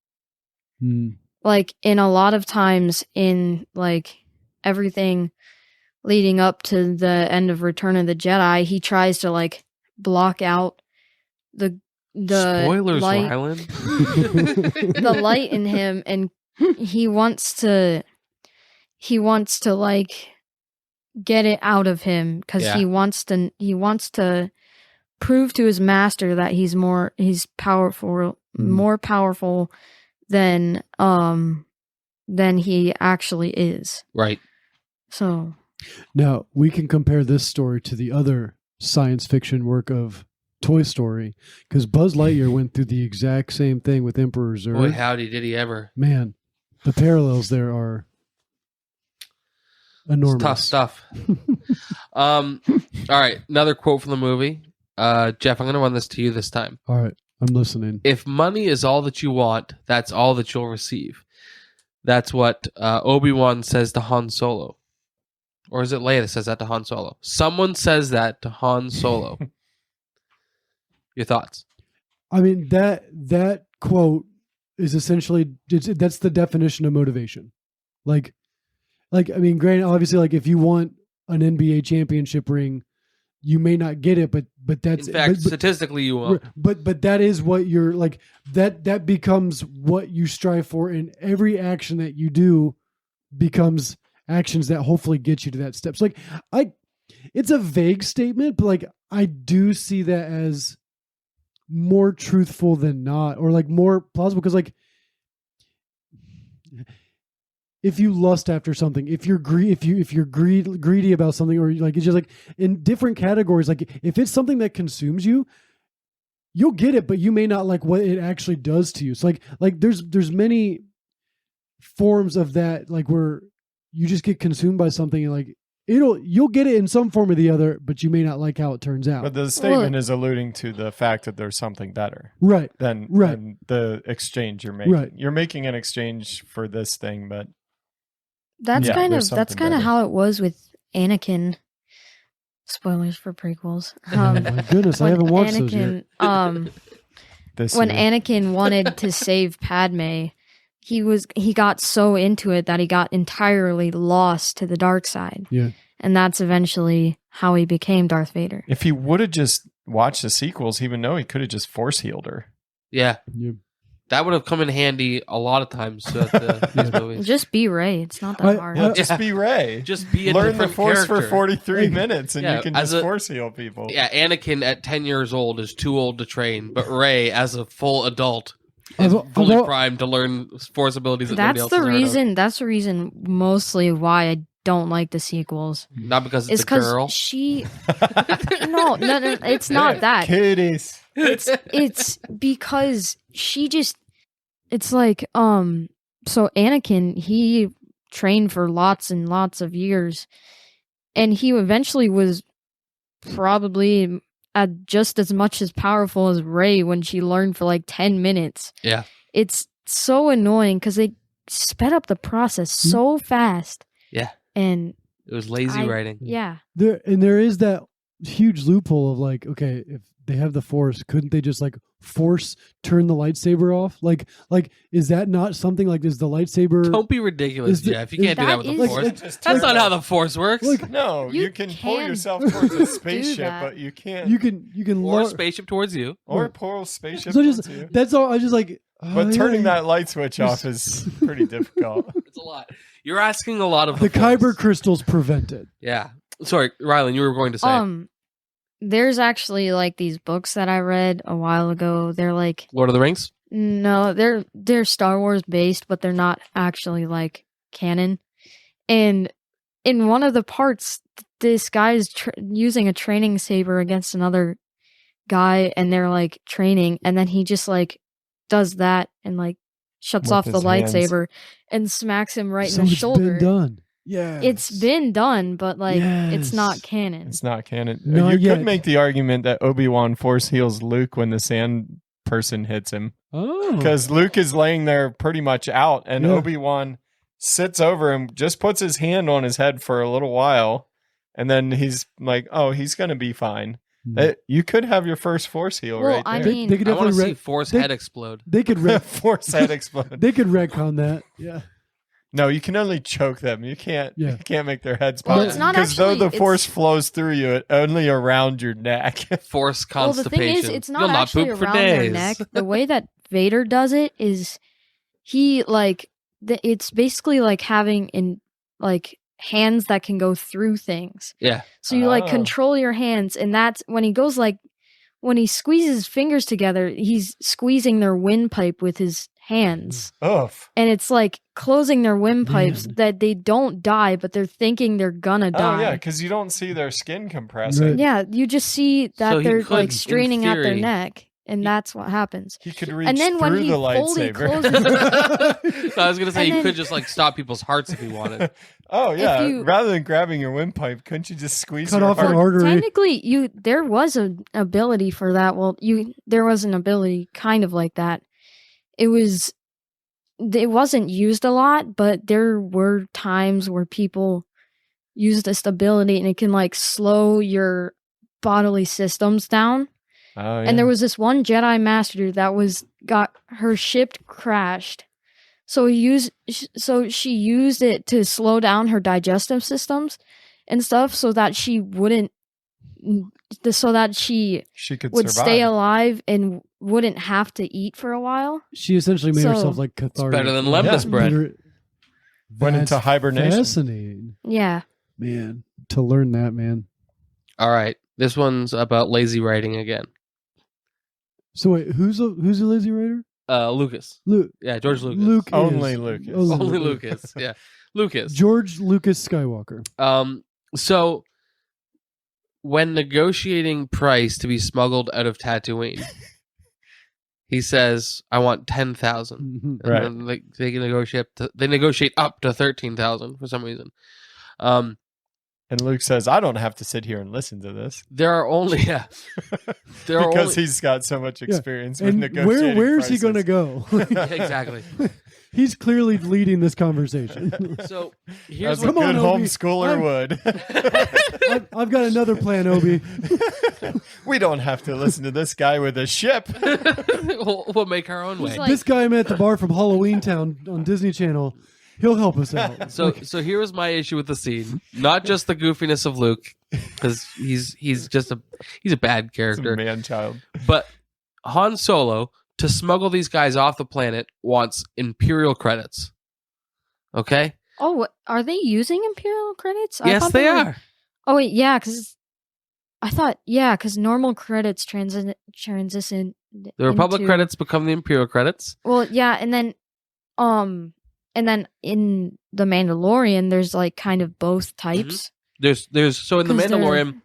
Like, in a lot of times in like everything leading up to the end of Return of the Jedi, he tries to like block out the Spoilers, light, Rylan. the light in him, and he wants to like get it out of him because Yeah. he wants to prove to his master that he's more powerful than he actually is. Right. So Now, we can compare this story to the other science fiction work of Toy Story, because Buzz Lightyear went through the exact same thing with Emperor Zurg. Boy, howdy did he ever. Man, the parallels there are enormous. It's tough stuff. All right, another quote from the movie. Jeff, I'm going to run this to you this time. All right, I'm listening. If money is all that you want, that's all that you'll receive. That's what Obi-Wan says to Han Solo. Or is it Leia that says that to Han Solo? Someone says that to Han Solo. Your thoughts? I mean, that quote is essentially, that's the definition of motivation. Like I mean, granted, obviously, like if you want an NBA championship ring, you may not get it, but that's In fact, but, statistically, you won't. but that is what you're like. That becomes what you strive for, and every action that you do becomes actions that hopefully get you to that step. So like, it's a vague statement, but like I do see that as more truthful than not, or like more plausible, because like if you lust after something, if you're greedy about something, or like it's just like in different categories, like if it's something that consumes you, you'll get it, but you may not like what it actually does to you. So like there's many forms of that, like where you just get consumed by something and like you'll get it in some form or the other, but you may not like how it turns out. But the statement is alluding to the fact that there's something better, right? Than the exchange you're making. Right. You're making an exchange for this thing, but that's yeah, kind there's of something better. how it was with Anakin. Spoilers for prequels. Oh my goodness, I haven't watched those yet. When Anakin wanted to save Padme, he got so into it that he got entirely lost to the dark side. Yeah. And that's eventually how he became Darth Vader. If he would have just watched the sequels, he would know he could have just force healed her. Yeah. Yeah. That would have come in handy a lot of times throughout these movies. Just be Rey. It's not that hard. Just be Rey. Just be a Learn the different Force character. for 43 minutes and Yeah, you can as just a- force heal people. Yeah, Anakin at 10 years old is too old to train, but Rey, as a full adult, is fully primed to learn Force abilities that nobody else has heard of. That's the reason mostly why I don't like the sequels. Not because it's a because girl. she no, it's not that. Kitties. It's because she just, it's like so Anakin, he trained for lots and lots of years, and he eventually was probably just as much as powerful as Rey when she learned for like 10 minutes. Yeah. It's so annoying because they sped up the process so fast. Yeah. And It was lazy writing. yeah. There is that huge loophole of like, okay, if they have the Force, couldn't they just like force turn the lightsaber off? Like is that not something like, is the lightsaber? Don't be ridiculous, Jeff. You can't do that with the is- Force. That's not how the Force works. Like, No, You you can pull can yourself towards a do spaceship, that. but you can't. you can or a lower- spaceship towards you. or pull a spaceship So towards just you. that's all. I just like. But turning yeah. that light switch off is pretty difficult. It's a lot. You're asking a lot of The Force. Kyber crystals prevent it. Yeah. Sorry, Rylan, you were going to say There's actually like these books that I read a while ago. They're like, Lord of the Rings? no, they're Star Wars based, but they're not actually like canon. And in one of the parts, this guy is using a training saber against another guy, and they're like training, and then he just like does that and like shuts With off the his hands. lightsaber and smacks him right So in the it's shoulder. been done. Yeah, It's been done, but like it's Yes. not canon. It's not canon. Not you yet. could make the argument that Obi-Wan force heals Luke when the sand person hits him. Oh, Because Luke is laying there pretty much out, and Yeah. Obi-Wan sits over him, just puts his hand on his head for a little while, and then he's like, oh, he's going to be fine. You could have your first force heal Well, right I there. mean- they could I want to definitely see Force they- head explode. they could force head explode. they could retcon that. Yeah, No, you can only choke them. You can't. Yeah. You can't make their heads Well, pop. it's not because though actually- the force it's- flows through you, it only around your neck. Force Well, the constipation. thing is, it's not You'll not actually poop for around their days. neck. The way that Vader does it is he it's basically like having hands that can go through things. Yeah. So you Oh. control your hands, and that's when he goes when he squeezes his fingers together, he's squeezing their windpipe with his hands. Oof. And it's closing their windpipes that they don't die, but they're thinking they're gonna die. Oh yeah, because you don't see their skin compressing. Right. Yeah, you just see that So he they're could, in straining out their theory- neck, and that's what happens. He could reach And then when through he the fully lightsaber. closes, I was gonna say And you then- could just stop people's hearts if you wanted. Oh yeah. you- Rather than grabbing your windpipe, couldn't you just squeeze Cut your off an heart? artery. technically, there was an ability for that. Well, there was an ability kind of like that. It wasn't used a lot, but there were times where people used this ability, and it can slow your bodily systems down. Oh, yeah. And there was this one Jedi Master that got her ship crashed. So she used it to slow down her digestive systems and stuff so that she wouldn't she could would survive. stay alive and wouldn't have to eat for a while. She essentially made So- herself cathartic. better than lemon bread. Went into That's hibernation. Fascinating, Yeah. man. To learn that, man. All right. This one's about lazy writing again. So wait, who's a lazy writer? Lucas. Luke. Yeah, George Lucas. Luke. Only is- Lucas. Only Lucas. Yeah. Lucas. George Lucas Skywalker. So when negotiating price to be smuggled out of Tatooine, he says, "I want 10,000." Mhm. Right. And then they negotiate. They negotiate up to 13,000 for some reason. And Luke says, "I don't have to sit here and listen to this There are only there are because only, he's got so much experience with And negotiating. where is he prices." going to go? Yeah, exactly. He's clearly leading this conversation. So here's As a Come good on, Obi. homeschooler I'm- would. I've got another plan, Obi. We don't have to listen to this guy with a ship. we'll make our own way. He's like- This guy I met at the bar from Halloween Town on Disney Channel. He'll help us out. So here was my issue with the scene. Not just the goofiness of Luke, because he's a bad It's a character, man-child. but Han Solo, to smuggle these guys off the planet, wants Imperial credits. Okay? Oh, are they using Imperial credits? I Yes, thought they were- are. Oh wait, yeah, because normal credits transition. The Republic into- credits become the Imperial credits. Well, yeah, and then in the Mandalorian, there's kind of both types. There's so in the 'Cause they're- Mandalorian,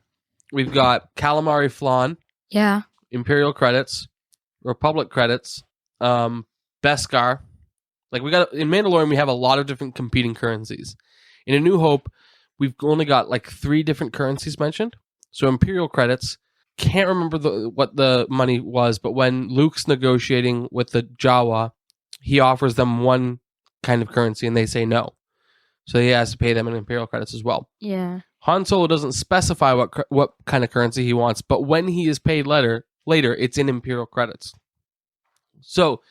we've got calamari flan, Yeah, Imperial credits, Republic credits, Beskar. We got in Mandalorian, we have a lot of different competing currencies. In A New Hope, we've only got 3 different currencies mentioned. So Imperial credits, can't remember what the money was, but when Luke's negotiating with the Jawa, he offers them one kind of currency and they say no. So he has to pay them in Imperial credits as well. yeah. Han Solo doesn't specify what kind of currency he wants, but when he is paid later, it's in Imperial credits. So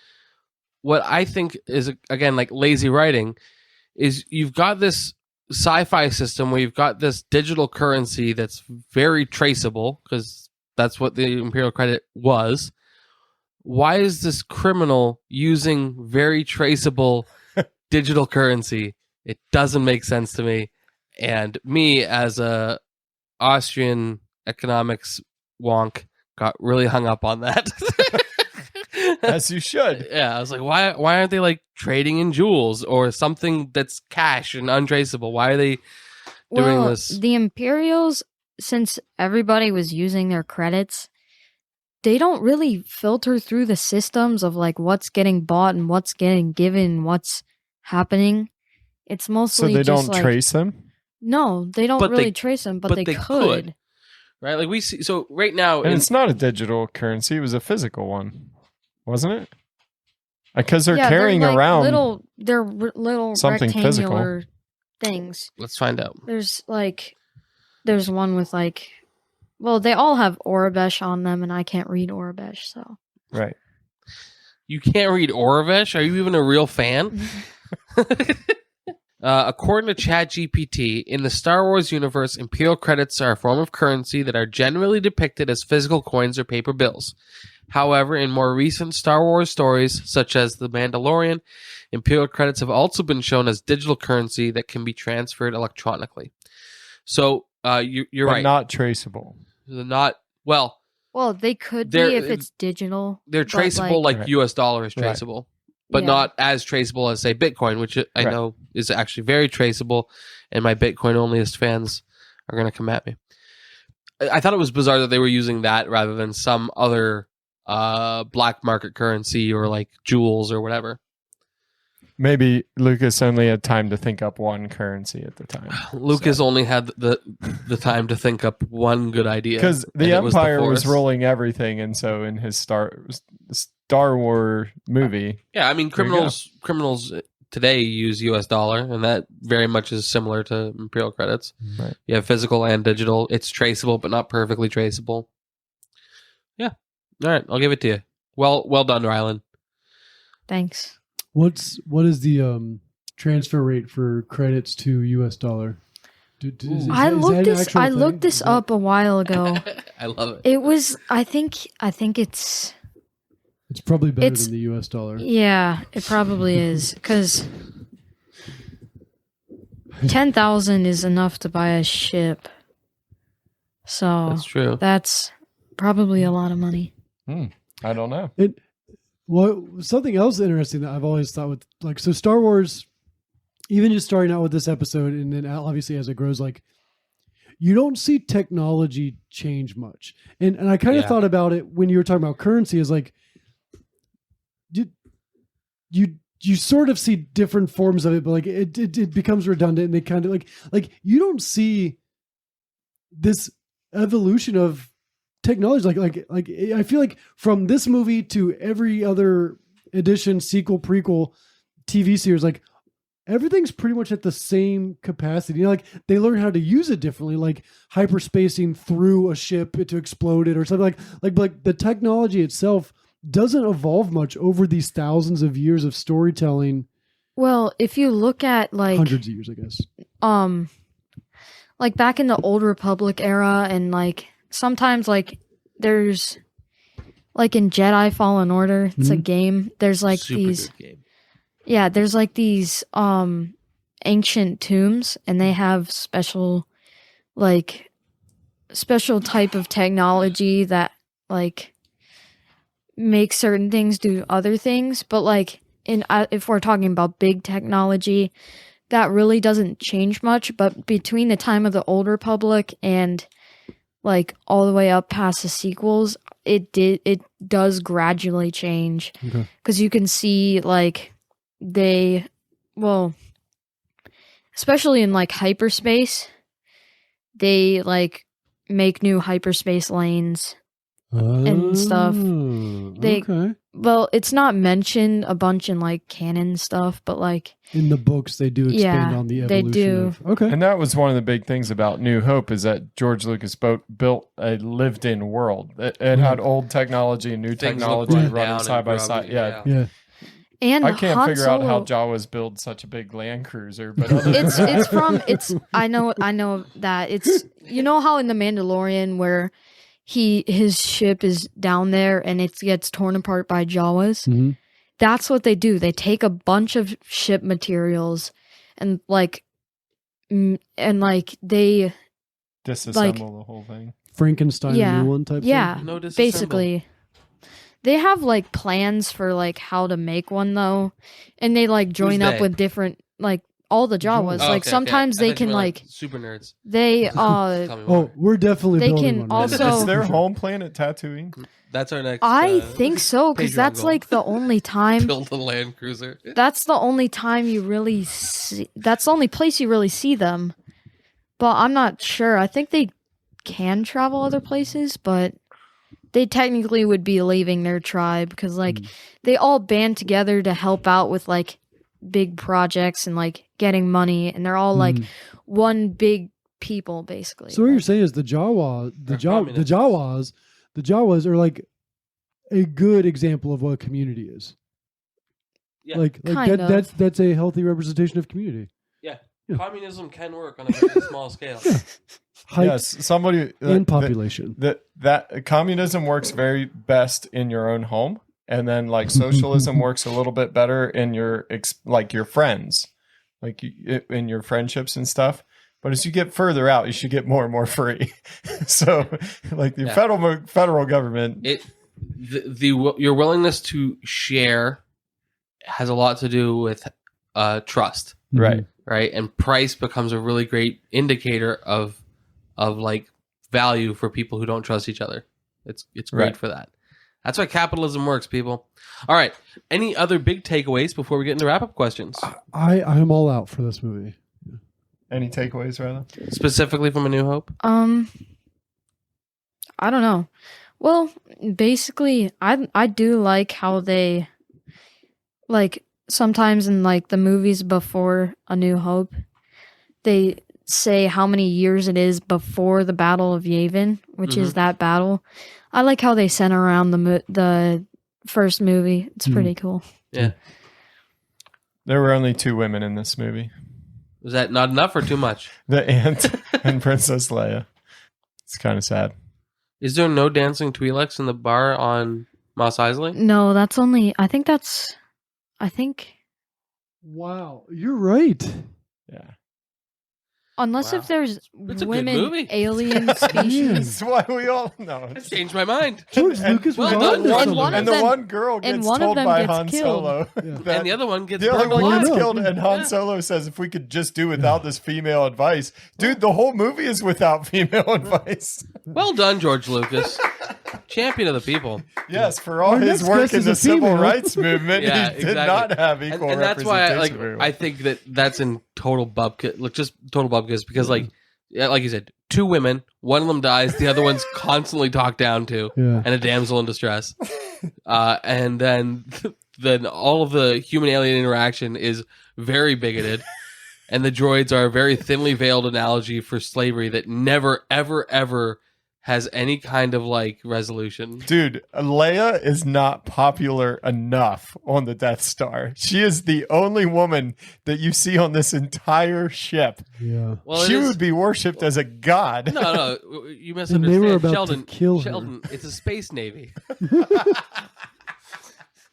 what I think is, again, lazy writing, is you've got this sci-fi system where you've got this digital currency that's very traceable, because that's what the Imperial credit was. Why is this criminal using very traceable digital currency? It doesn't make sense to me. And me, as a Austrian economics wonk, got really hung up on that. As you should. Yeah, I was like, why aren't they trading in jewels or something that's cash and untraceable? Why are they doing Well, this? the Imperials, since everybody was using their credits, they don't really filter through the systems of what's getting bought and what's getting given, what's happening. It's So mostly they just don't trace them? No, they don't But really they- trace them, but, but they, they could. Right? We see. So right now, And it's not a digital currency. It was a physical one. Wasn't it? Because they're carrying around... little something physical. rectangular things. let's find out. There's one with well, they all have Orabesh on them, and I can't read Orabesh, so. Right. You can't read Oravesh? Are you even a real fan? According to ChatGPT, in the Star Wars universe, Imperial credits are a form of currency that are generally depicted as physical coins or paper bills. However, in more recent Star Wars stories, such as The Mandalorian, Imperial credits have also been shown as digital currency that can be transferred electronically. So you're But right. not traceable. Well, they could be They're- if it's digital. they're but, traceable like Right. US dollar is Right. traceable, but Yeah. not as traceable as, say, Bitcoin, which I Right. know is actually very traceable, and my Bitcoin onlyist fans are going to come at me. I thought it was bizarre that they were using that rather than some other black market currency or like jewels or whatever. Maybe Lucas only had time to think up one currency at the time. Lucas only had the time to think up one good idea. Because and the it was Empire was Force. ruling everything, and so in his Star Wars movie, Yeah, I mean, There you go. criminals today use US dollar, and that very much is similar to Imperial credits. Right. You have physical and digital. It's traceable, but not perfectly traceable. Yeah. All right, I'll give it to you. Well done, Rylan. Thanks. What is the transfer rate for credits to US dollar? I looked this up a while ago. I love it. It was. I think it's. It's probably better It's- than the US dollar. Yeah, it probably is because 10,000 is enough to buy a ship. So That's true. that's probably a lot of money. I don't know. Something else interesting that I've always thought with so Star Wars, even just starting out with this episode, and then obviously as it grows, you don't see technology change much. And I kind of Yeah. thought about it when you were talking about currency is you sort of see different forms of it, but it becomes redundant, and they kind of like you don't see this evolution of technology like I feel like from this movie to every other edition, sequel, prequel, TV series, everything's pretty much at the same capacity. They learn how to use it differently, like hyperspacing through a ship to explode it or something like the technology itself doesn't evolve much over these thousands of years of storytelling. Well, if you look at Hundreds of years, I guess. Back in the Old Republic era, and sometimes there's in Jedi Fallen Order, it's a game. There's Super these, good game. yeah, there's these ancient tombs, and they have special type of technology that makes certain things do other things. But if we're talking about big technology, that really doesn't change much. But between the time of the Old Republic and all the way up past the sequels, it does gradually change. Okay. Because you can see especially in hyperspace, they make new hyperspace lanes and stuff. They- Okay. Well, it's not mentioned a bunch in canon stuff, but In the books, they do expand Yeah, on the they evolution. do. Okay. And that was one of the big things about New Hope is that George Lucas built a lived-in world. It had old technology and new Things technology look run running down side and by grubby, side. Yeah. Yeah. and I can't Han figure out how Solo- Jawas build such a big Land Cruiser, but other than I know that it's how in The Mandalorian where his ship is down there and it gets torn apart by Jawas. Mm-hmm. That's what they do. They take a bunch of ship materials and they disassemble the whole thing. Frankenstein, Yeah. a new one type. yeah, thing? No disassemble. basically. They have plans for how to make one though, and they join up they? with different all the Jawas. Oh, okay, sometimes okay. I they thought you can meant, super nerds. they Tell me Oh, more. we're definitely They building can one. also- Is their home planet Tatooine? That's our next. I think so because Patreon that's goal. the only time. Build the Land Cruiser. That's the only time you really see. That's the only place you really see them. But I'm not sure. I think they can travel other places, but they technically would be leaving their tribe because they all band together to help out with big projects and getting money, and they're all one big people basically. So what you're saying is the Jawas are a good example of what a community is. Yeah. Like Kind that, of. that's a healthy representation of community. Yeah, Communism can work on a very small scale. Height Yes, somebody and population. that communism works very best in your own home, and then like socialism works a little bit better in your like your friends, like in your friendships and stuff. But as you get further out, you should get more and more free. So, like the federal government, your willingness to share has a lot to do with trust, right? Right, and price becomes a really great indicator of like value for people who don't trust each other. It's great Right. for that. That's why capitalism works, people. All right. Any other big takeaways before we get into wrap-up questions? I'm all out for this movie. Any takeaways, Rylan? Specifically from A New Hope? I don't know. Well, basically, I do like how they, like, sometimes in like the movies before A New Hope, they say how many years it is before the Battle of Yavin, which is that battle. I like how they center around the first movie. It's pretty cool. Yeah. There were only 2 women in this movie: Was that not enough or too much? the aunt and Princess Leia. It's kind of sad. Is there no dancing Twi'leks in the bar on Mos Eisley? No, that's only. I think. Wow, you're right. Yeah, Unless Wow. if there's It's a good women movie. alien species. that's why we all know. I've changed my mind. George Lucas was well on done, to George. something. One of And the them- one girl and gets one of told them by gets Han killed. Solo. that- And the other one gets the other burned one alive. gets alive. killed, and Han Yeah. Solo says, "If we could just do without this female advice, dude, the whole movie is without female advice." Well done, George Lucas. Champion of the people. Yes, for all Our his next work guest in is the a civil female. rights movement, Yeah, he did exactly. not have equal And that's why representation. I think that's in total bubkiss. Look, just total bubkiss because like you said, 2 women, one of them dies, the other one's constantly talked down to, Yeah. and a damsel in distress. And then all of the human alien interaction is very bigoted, and the droids are a very thinly veiled analogy for slavery that never ever ever has any kind of like resolution. Dude, Leia is not popular enough on the Death Star. She is the only woman that you see on this entire ship. Yeah. Well, it She is- would be worshipped as a god. No, you And misunderstand. they were about Sheldon, to kill her. Sheldon, it's a space navy.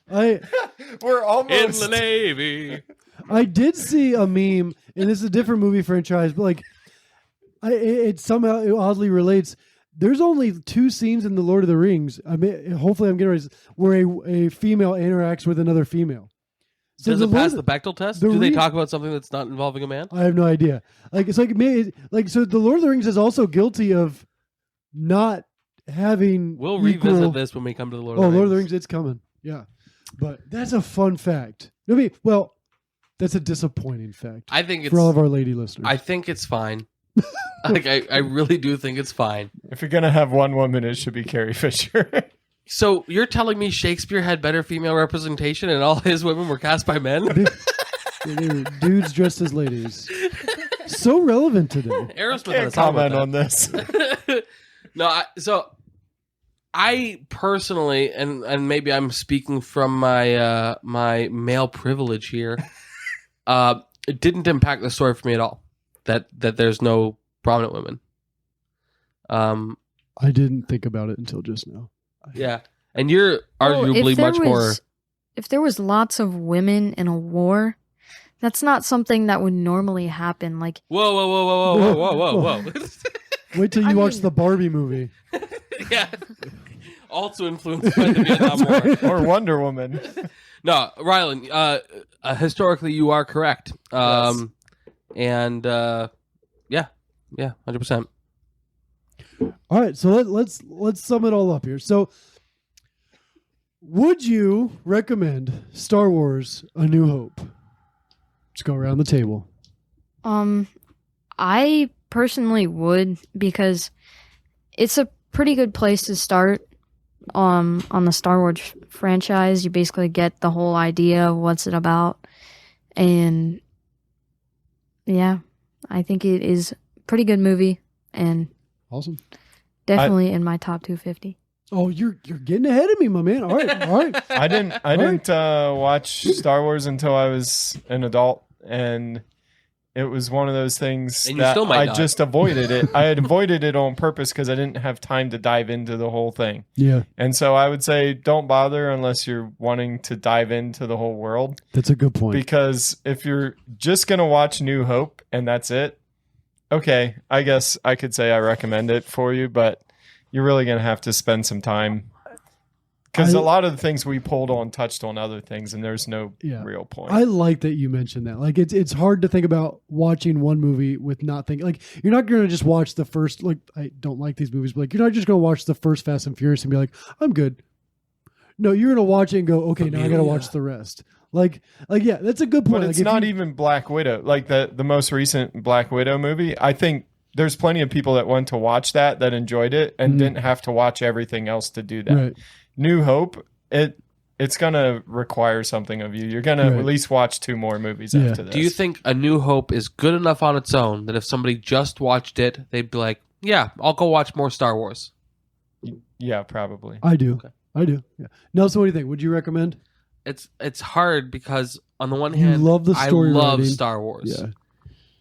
We're almost In the navy. I did see a meme, and this is a different movie franchise, but like, it somehow it oddly relates. There's only 2 scenes in the Lord of the Rings. I mean, hopefully, I'm getting right, where a female interacts with another female. So Does the it pass Lord- the Bechdel test? the Do they re- talk about something that's not involving a man? I have no idea. Like it's like so the Lord of the Rings is also guilty of not having. We'll equal- revisit this when we come to the Lord of Oh, the Rings. Lord of the Rings, it's coming. Yeah, but that's a fun fact. I mean, well, that's a disappointing fact I think it's. for all of our lady listeners. I think it's fine. Like I really do think it's fine. If you're gonna have one woman, it should be Carrie Fisher. So you're telling me Shakespeare had better female representation and all his women were cast by men? They were dudes dressed as ladies. So relevant today. Aerosmith had a Can't song about comment that. on this. No, I personally, and maybe I'm speaking from my my male privilege here, it didn't impact the story for me at all. That there's no prominent women. I didn't think about it until just now. Yeah, and you're Well, arguably if there much more. was- If there was lots of women in a war, that's not something that would normally happen. Like, Whoa, whoa, whoa, whoa, whoa, whoa, whoa, whoa, whoa! Wait till you I watch mean- the Barbie movie. Yeah, also influenced by the Vietnam War. Or Wonder Woman. No, Rylan, historically you are correct. Yes. And yeah, 100%. All right, so let's sum it all up here. So, would you recommend Star Wars: A New Hope? Let's go around the table. I personally would, because it's a pretty good place to start on the Star Wars franchise. You basically get the whole idea of what's it about, and yeah, I think it is a pretty good movie and Awesome. definitely in my top 250. Oh, you're getting ahead of me, my man. All right, all right. I didn't watch Star Wars until I was an adult, and it was one of those things And you that still might I not. just avoided it. I had avoided it on purpose because I didn't have time to dive into the whole thing. Yeah, And so I would say don't bother unless you're wanting to dive into the whole world. that's a good point. Because if you're just going to watch New Hope and that's it, okay, I guess I could say I recommend it for you, but you're really going to have to spend some time. Because a lot of the things we pulled on touched on other things, and there's no real point. I like that you mentioned that. Like, it's hard to think about watching one movie with not thinking. Like, you're not going to just watch the first. Like, I don't like these movies, but like, you're not just going to watch the first Fast and Furious and be like, I'm good. No, you're going to watch it and go, okay, now I got to watch the rest. Like, yeah, that's a good point. But it's like, not even Black Widow. Like the most recent Black Widow movie, I think there's plenty of people that went to watch that enjoyed it and didn't have to watch everything else to do that. Right. New Hope, it's going to require something of you. You're going to at least watch 2 more movies after this. Do you think A New Hope is good enough on its own that if somebody just watched it, they'd be like, yeah, I'll go watch more Star Wars? Yeah, probably. I do. Okay. I do. Yeah. Nelson, what do you think? Would you recommend? It's hard because on the one You hand, love the story I love writing. Star Wars. Yeah.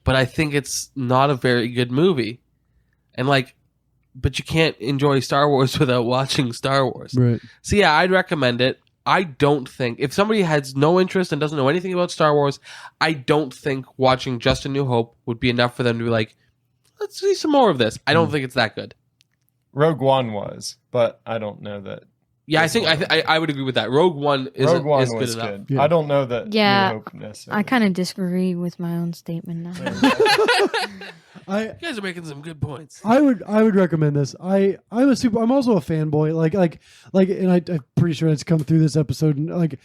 But I think it's not a very good movie. And but you can't enjoy Star Wars without watching Star Wars. Right. So yeah, I'd recommend it. I don't think if somebody has no interest and doesn't know anything about Star Wars, I don't think watching Just a New Hope would be enough for them to be like, let's see some more of this. I don't think it's that good. Rogue One was, but I don't know that. Yeah, I would agree with that. Rogue One is good was enough. good. Yeah. I don't know that. Yeah, New Hope necessarily. I kind of disagree with my own statement now. You guys are making some good points. I would recommend this. I'm also a fanboy. And I'm pretty sure it's come through this episode. And like,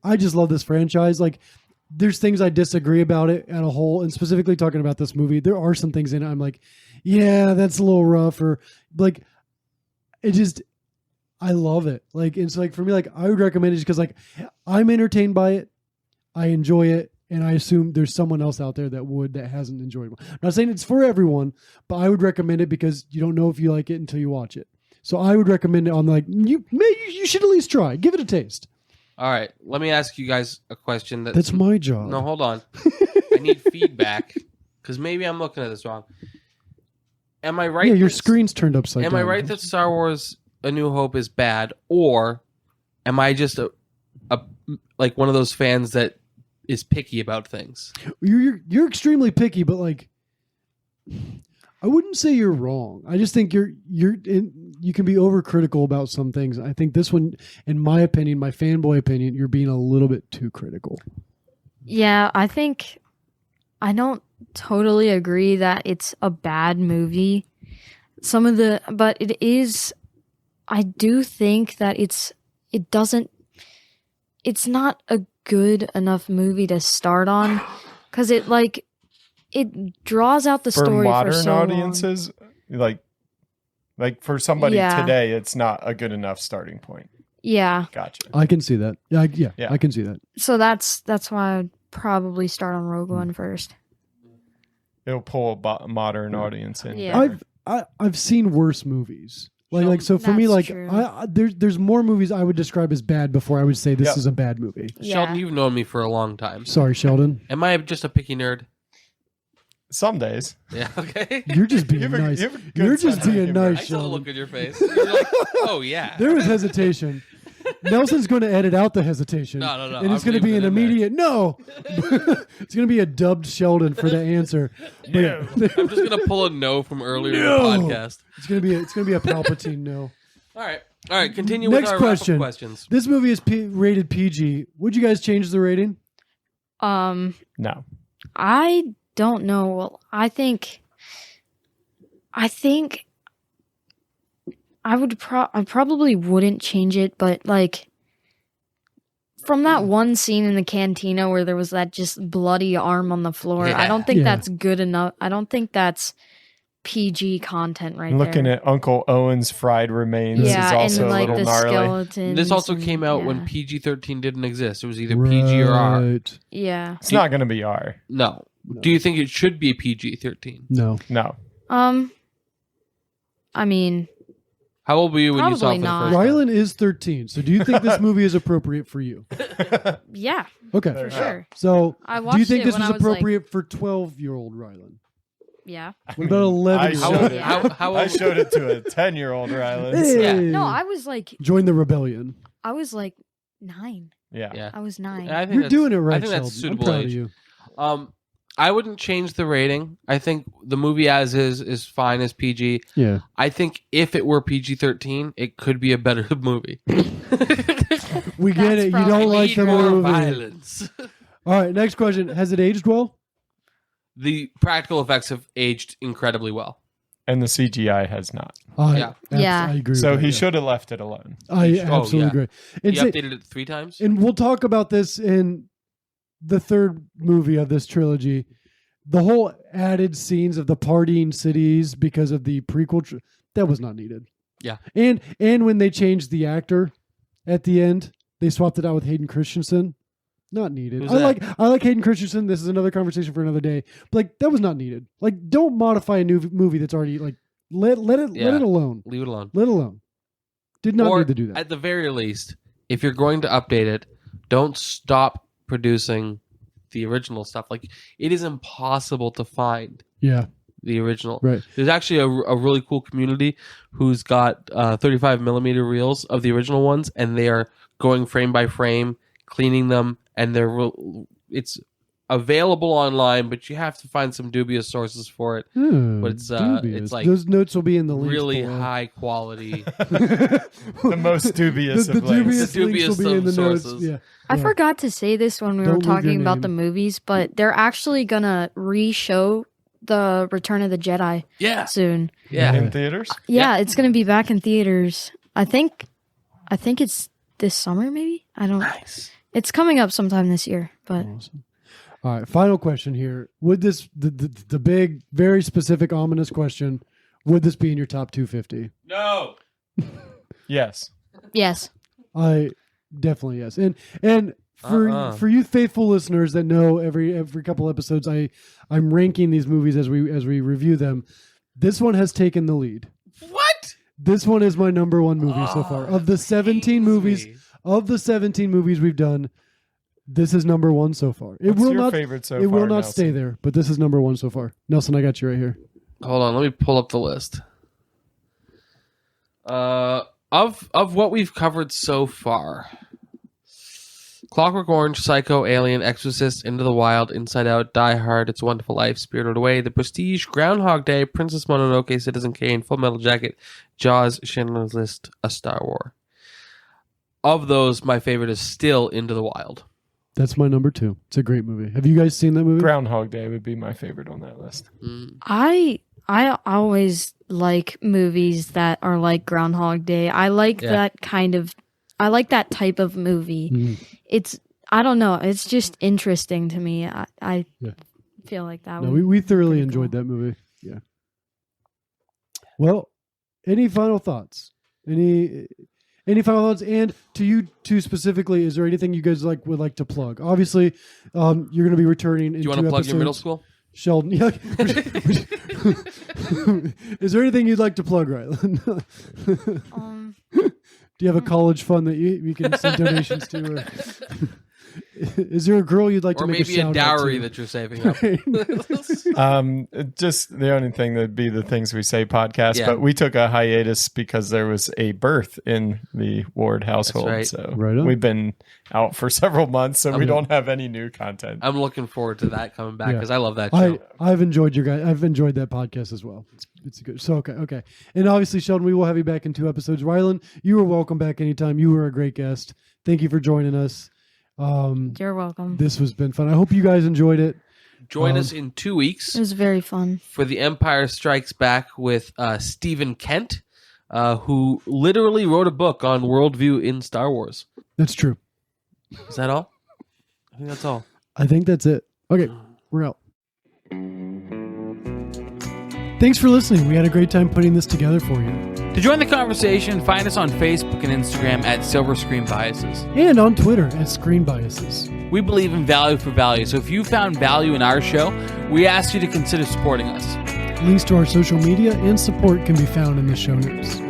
I just love this franchise. Like, there's things I disagree about it at a whole, and specifically talking about this movie, there are some things in it I'm like, yeah, that's a little rough, or like, it just, I love it. Like, it's like for me, like I would recommend it because like I'm entertained by it, I enjoy it. And I assume there's someone else out there that hasn't enjoyed it. I'm not saying it's for everyone, but I would recommend it because you don't know if you like it until you watch it. So I would recommend it on like, you should at least try. Give it a taste. All right, let me ask you guys a question. That's my job. No, hold on. I need feedback because maybe I'm looking at this wrong. Am I right? Yeah, your screen's turned upside down. Am I right that Star Wars: A New Hope is bad, or am I just a like one of those fans that is picky about things? You're extremely picky, but like, I wouldn't say you're wrong. I just think you can be overcritical about some things. I think this one, in my opinion, my fanboy opinion, you're being a little bit too critical. Yeah, I think I don't totally agree that it's a bad movie. But it is. I do think that it's not a good enough movie to start on because it draws out the story for modern so audiences, long. Like for somebody today, it's not a good enough starting point. Yeah, Gotcha. I can see that. Yeah, I can see that. so that's why I'd probably start on Rogue One first. It'll pull a modern audience in. Yeah. I've seen worse movies. So for me, That's like true. there's more movies I would describe as bad before I would say this is a bad movie. Sheldon, you've known me for a long time. Sorry, Sheldon. Am I just a picky nerd? Some days. Yeah. Okay. You're just being You have a- nice. you have a good You're just sense of being humor. nice, I saw the Sheldon. look on your face. You're like, oh yeah. There was hesitation. Nelson's going to edit out the hesitation. No. And it's I'm going to be leaving an it in there. immediate no. It's going to be a dubbed Sheldon for the answer. No. I'm just gonna pull a no from earlier in No. the podcast. It's going to be a Palpatine no. All right. Continue Next with our question. wrap-up questions. This movie is rated PG. Would you guys change the rating? No. I don't know. Well, I think I probably wouldn't change it, but like from that one scene in the cantina where there was that just bloody arm on the floor, I don't think Yeah. that's good enough. I don't think that's PG content right Looking there. at Uncle Owen's fried remains yeah, is also and a like little the gnarly. skeletons. This also and- came out when yeah. PG-13 didn't exist. It was either PG or R. Right. Yeah. It's not going to be R. No. Do you think it should be PG-13? No. No. I mean, How old were you when you saw it Probably for the not. first time? Rylan is 13. So do you think this movie is appropriate for you? Yeah, Okay. for sure. So I do watched you think it this when was I was like, appropriate for 12-year-old Rylan? yeah. What about 11 I year showed, old? it, How I old- showed it to a 10-year-old Rylan. Hey. Yeah. No, I was like Join the rebellion. 9. Yeah. Yeah. I was 9. I think You're that's- doing it right, I think that's Sheldon. I'm suitable proud age. of you. I wouldn't change the rating. I think the movie as is fine as PG. Yeah. I think if it were PG-13, it could be a better movie. We get That's it. You probably- don't like the More movie. violence. All right, next question. Has it aged well? The practical effects have aged incredibly well. And the CGI has not. Yeah. Yeah. I agree. So with that, he yeah. should have left it alone. I Oh, absolutely yeah. agree. He And, say- updated it 3 times. and we'll talk about this in the third movie of this trilogy. The whole added scenes of the partying cities because of the prequel, that was not needed. Yeah. And when they changed the actor at the end, they swapped it out with Hayden Christensen. Not needed. Who's I that? like Hayden Christensen. This is another conversation for another day. But like that was not needed. Like don't modify a new movie that's already like let it alone. Leave it alone. Let it alone. Did not Or need to do that. at the very least, if you're going to update it, don't stop producing the original stuff. Like it is impossible to find Yeah. the original. Right. There's actually a really cool community who's got 35 millimeter reels of the original ones, and they are going frame by frame, cleaning them, and it's available online, but you have to find some dubious sources for it. But it's dubious. like those notes will be in the links really below. high quality. The most dubious the of links. dubious The links will dubious be in the of notes. sources. Yeah. I Yeah. forgot to say this when we Don't were leave your talking about the name. movies, but they're actually gonna re-show the Return of the Jedi Yeah, soon. yeah. In theaters? Yeah, it's gonna be back in theaters. I think it's this summer, maybe. I don't. Nice. It's coming up sometime this year, but Awesome. All right, final question here. Would this the big, very specific, ominous question? Would this be in your top 250? No. Yes. yes, I definitely yes. And for you faithful listeners that know every couple episodes I'm ranking these movies as we review them. This one has taken the lead. What? This one is my number one movie so far. Of the 17 movies, we've done, this is number one so far. It What's will your not favorite so it will far, not Nelson? stay there, but this is number one so far. Nelson, I got you right here. Hold on, let me pull up the list. Of what we've covered so far: Clockwork Orange, Psycho, Alien, Exorcist, Into the Wild, Inside Out, Die Hard, It's a Wonderful Life, Spirited Away, The Prestige, Groundhog Day, Princess Mononoke, Citizen Kane, Full Metal Jacket, Jaws, Schindler's List, A Star Wars. Of those, my favorite is still Into the Wild. That's my number 2. It's a great movie. Have you guys seen that movie? Groundhog Day would be my favorite on that list. I always like movies that are like Groundhog Day. I like that I like that type of movie. Mhm. I don't know. It's just interesting to me. I Yeah. feel like that. No, would we thoroughly pretty enjoyed cool. that movie. Yeah. Well, any final thoughts? Any final thoughts? And to you two specifically, is there anything you guys would like to plug? Obviously, you're going to be returning. Do you want to plug your middle school? Sheldon, yeah. Is there anything you'd like to plug, Rylan? Do you have a college fund that you can send donations to? Or is there a girl you'd like Or to make maybe a shout out dowry to? that you're saving up. Just the only thing that'd be the Things We Say podcast, Yeah. but we took a hiatus because there was a birth in the Ward household. right. So Right on. we've been out for several months, so we Okay. don't have any new content. I'm looking forward to that coming back Yeah. because I love that show. I've enjoyed I've enjoyed that podcast as well. It's good. So okay. And obviously, Sheldon, we will have you back in 2 episodes. Rylan, you are welcome back anytime. You were a great guest. Thank you for joining us. You're welcome. This has been fun. I hope you guys enjoyed it. Join us in 2 weeks It was very fun. for The Empire Strikes Back with Stephen Kent, who literally wrote a book on worldview in Star Wars. That's true. Is that all? I think that's all. I think that's it. Okay, we're out. Thanks for listening. We had a great time putting this together for you. To join the conversation, find us on Facebook and Instagram at Silver Screen Biases. And on Twitter at Screen Biases. We believe in value for value, so if you found value in our show, we ask you to consider supporting us. Links to our social media and support can be found in the show notes.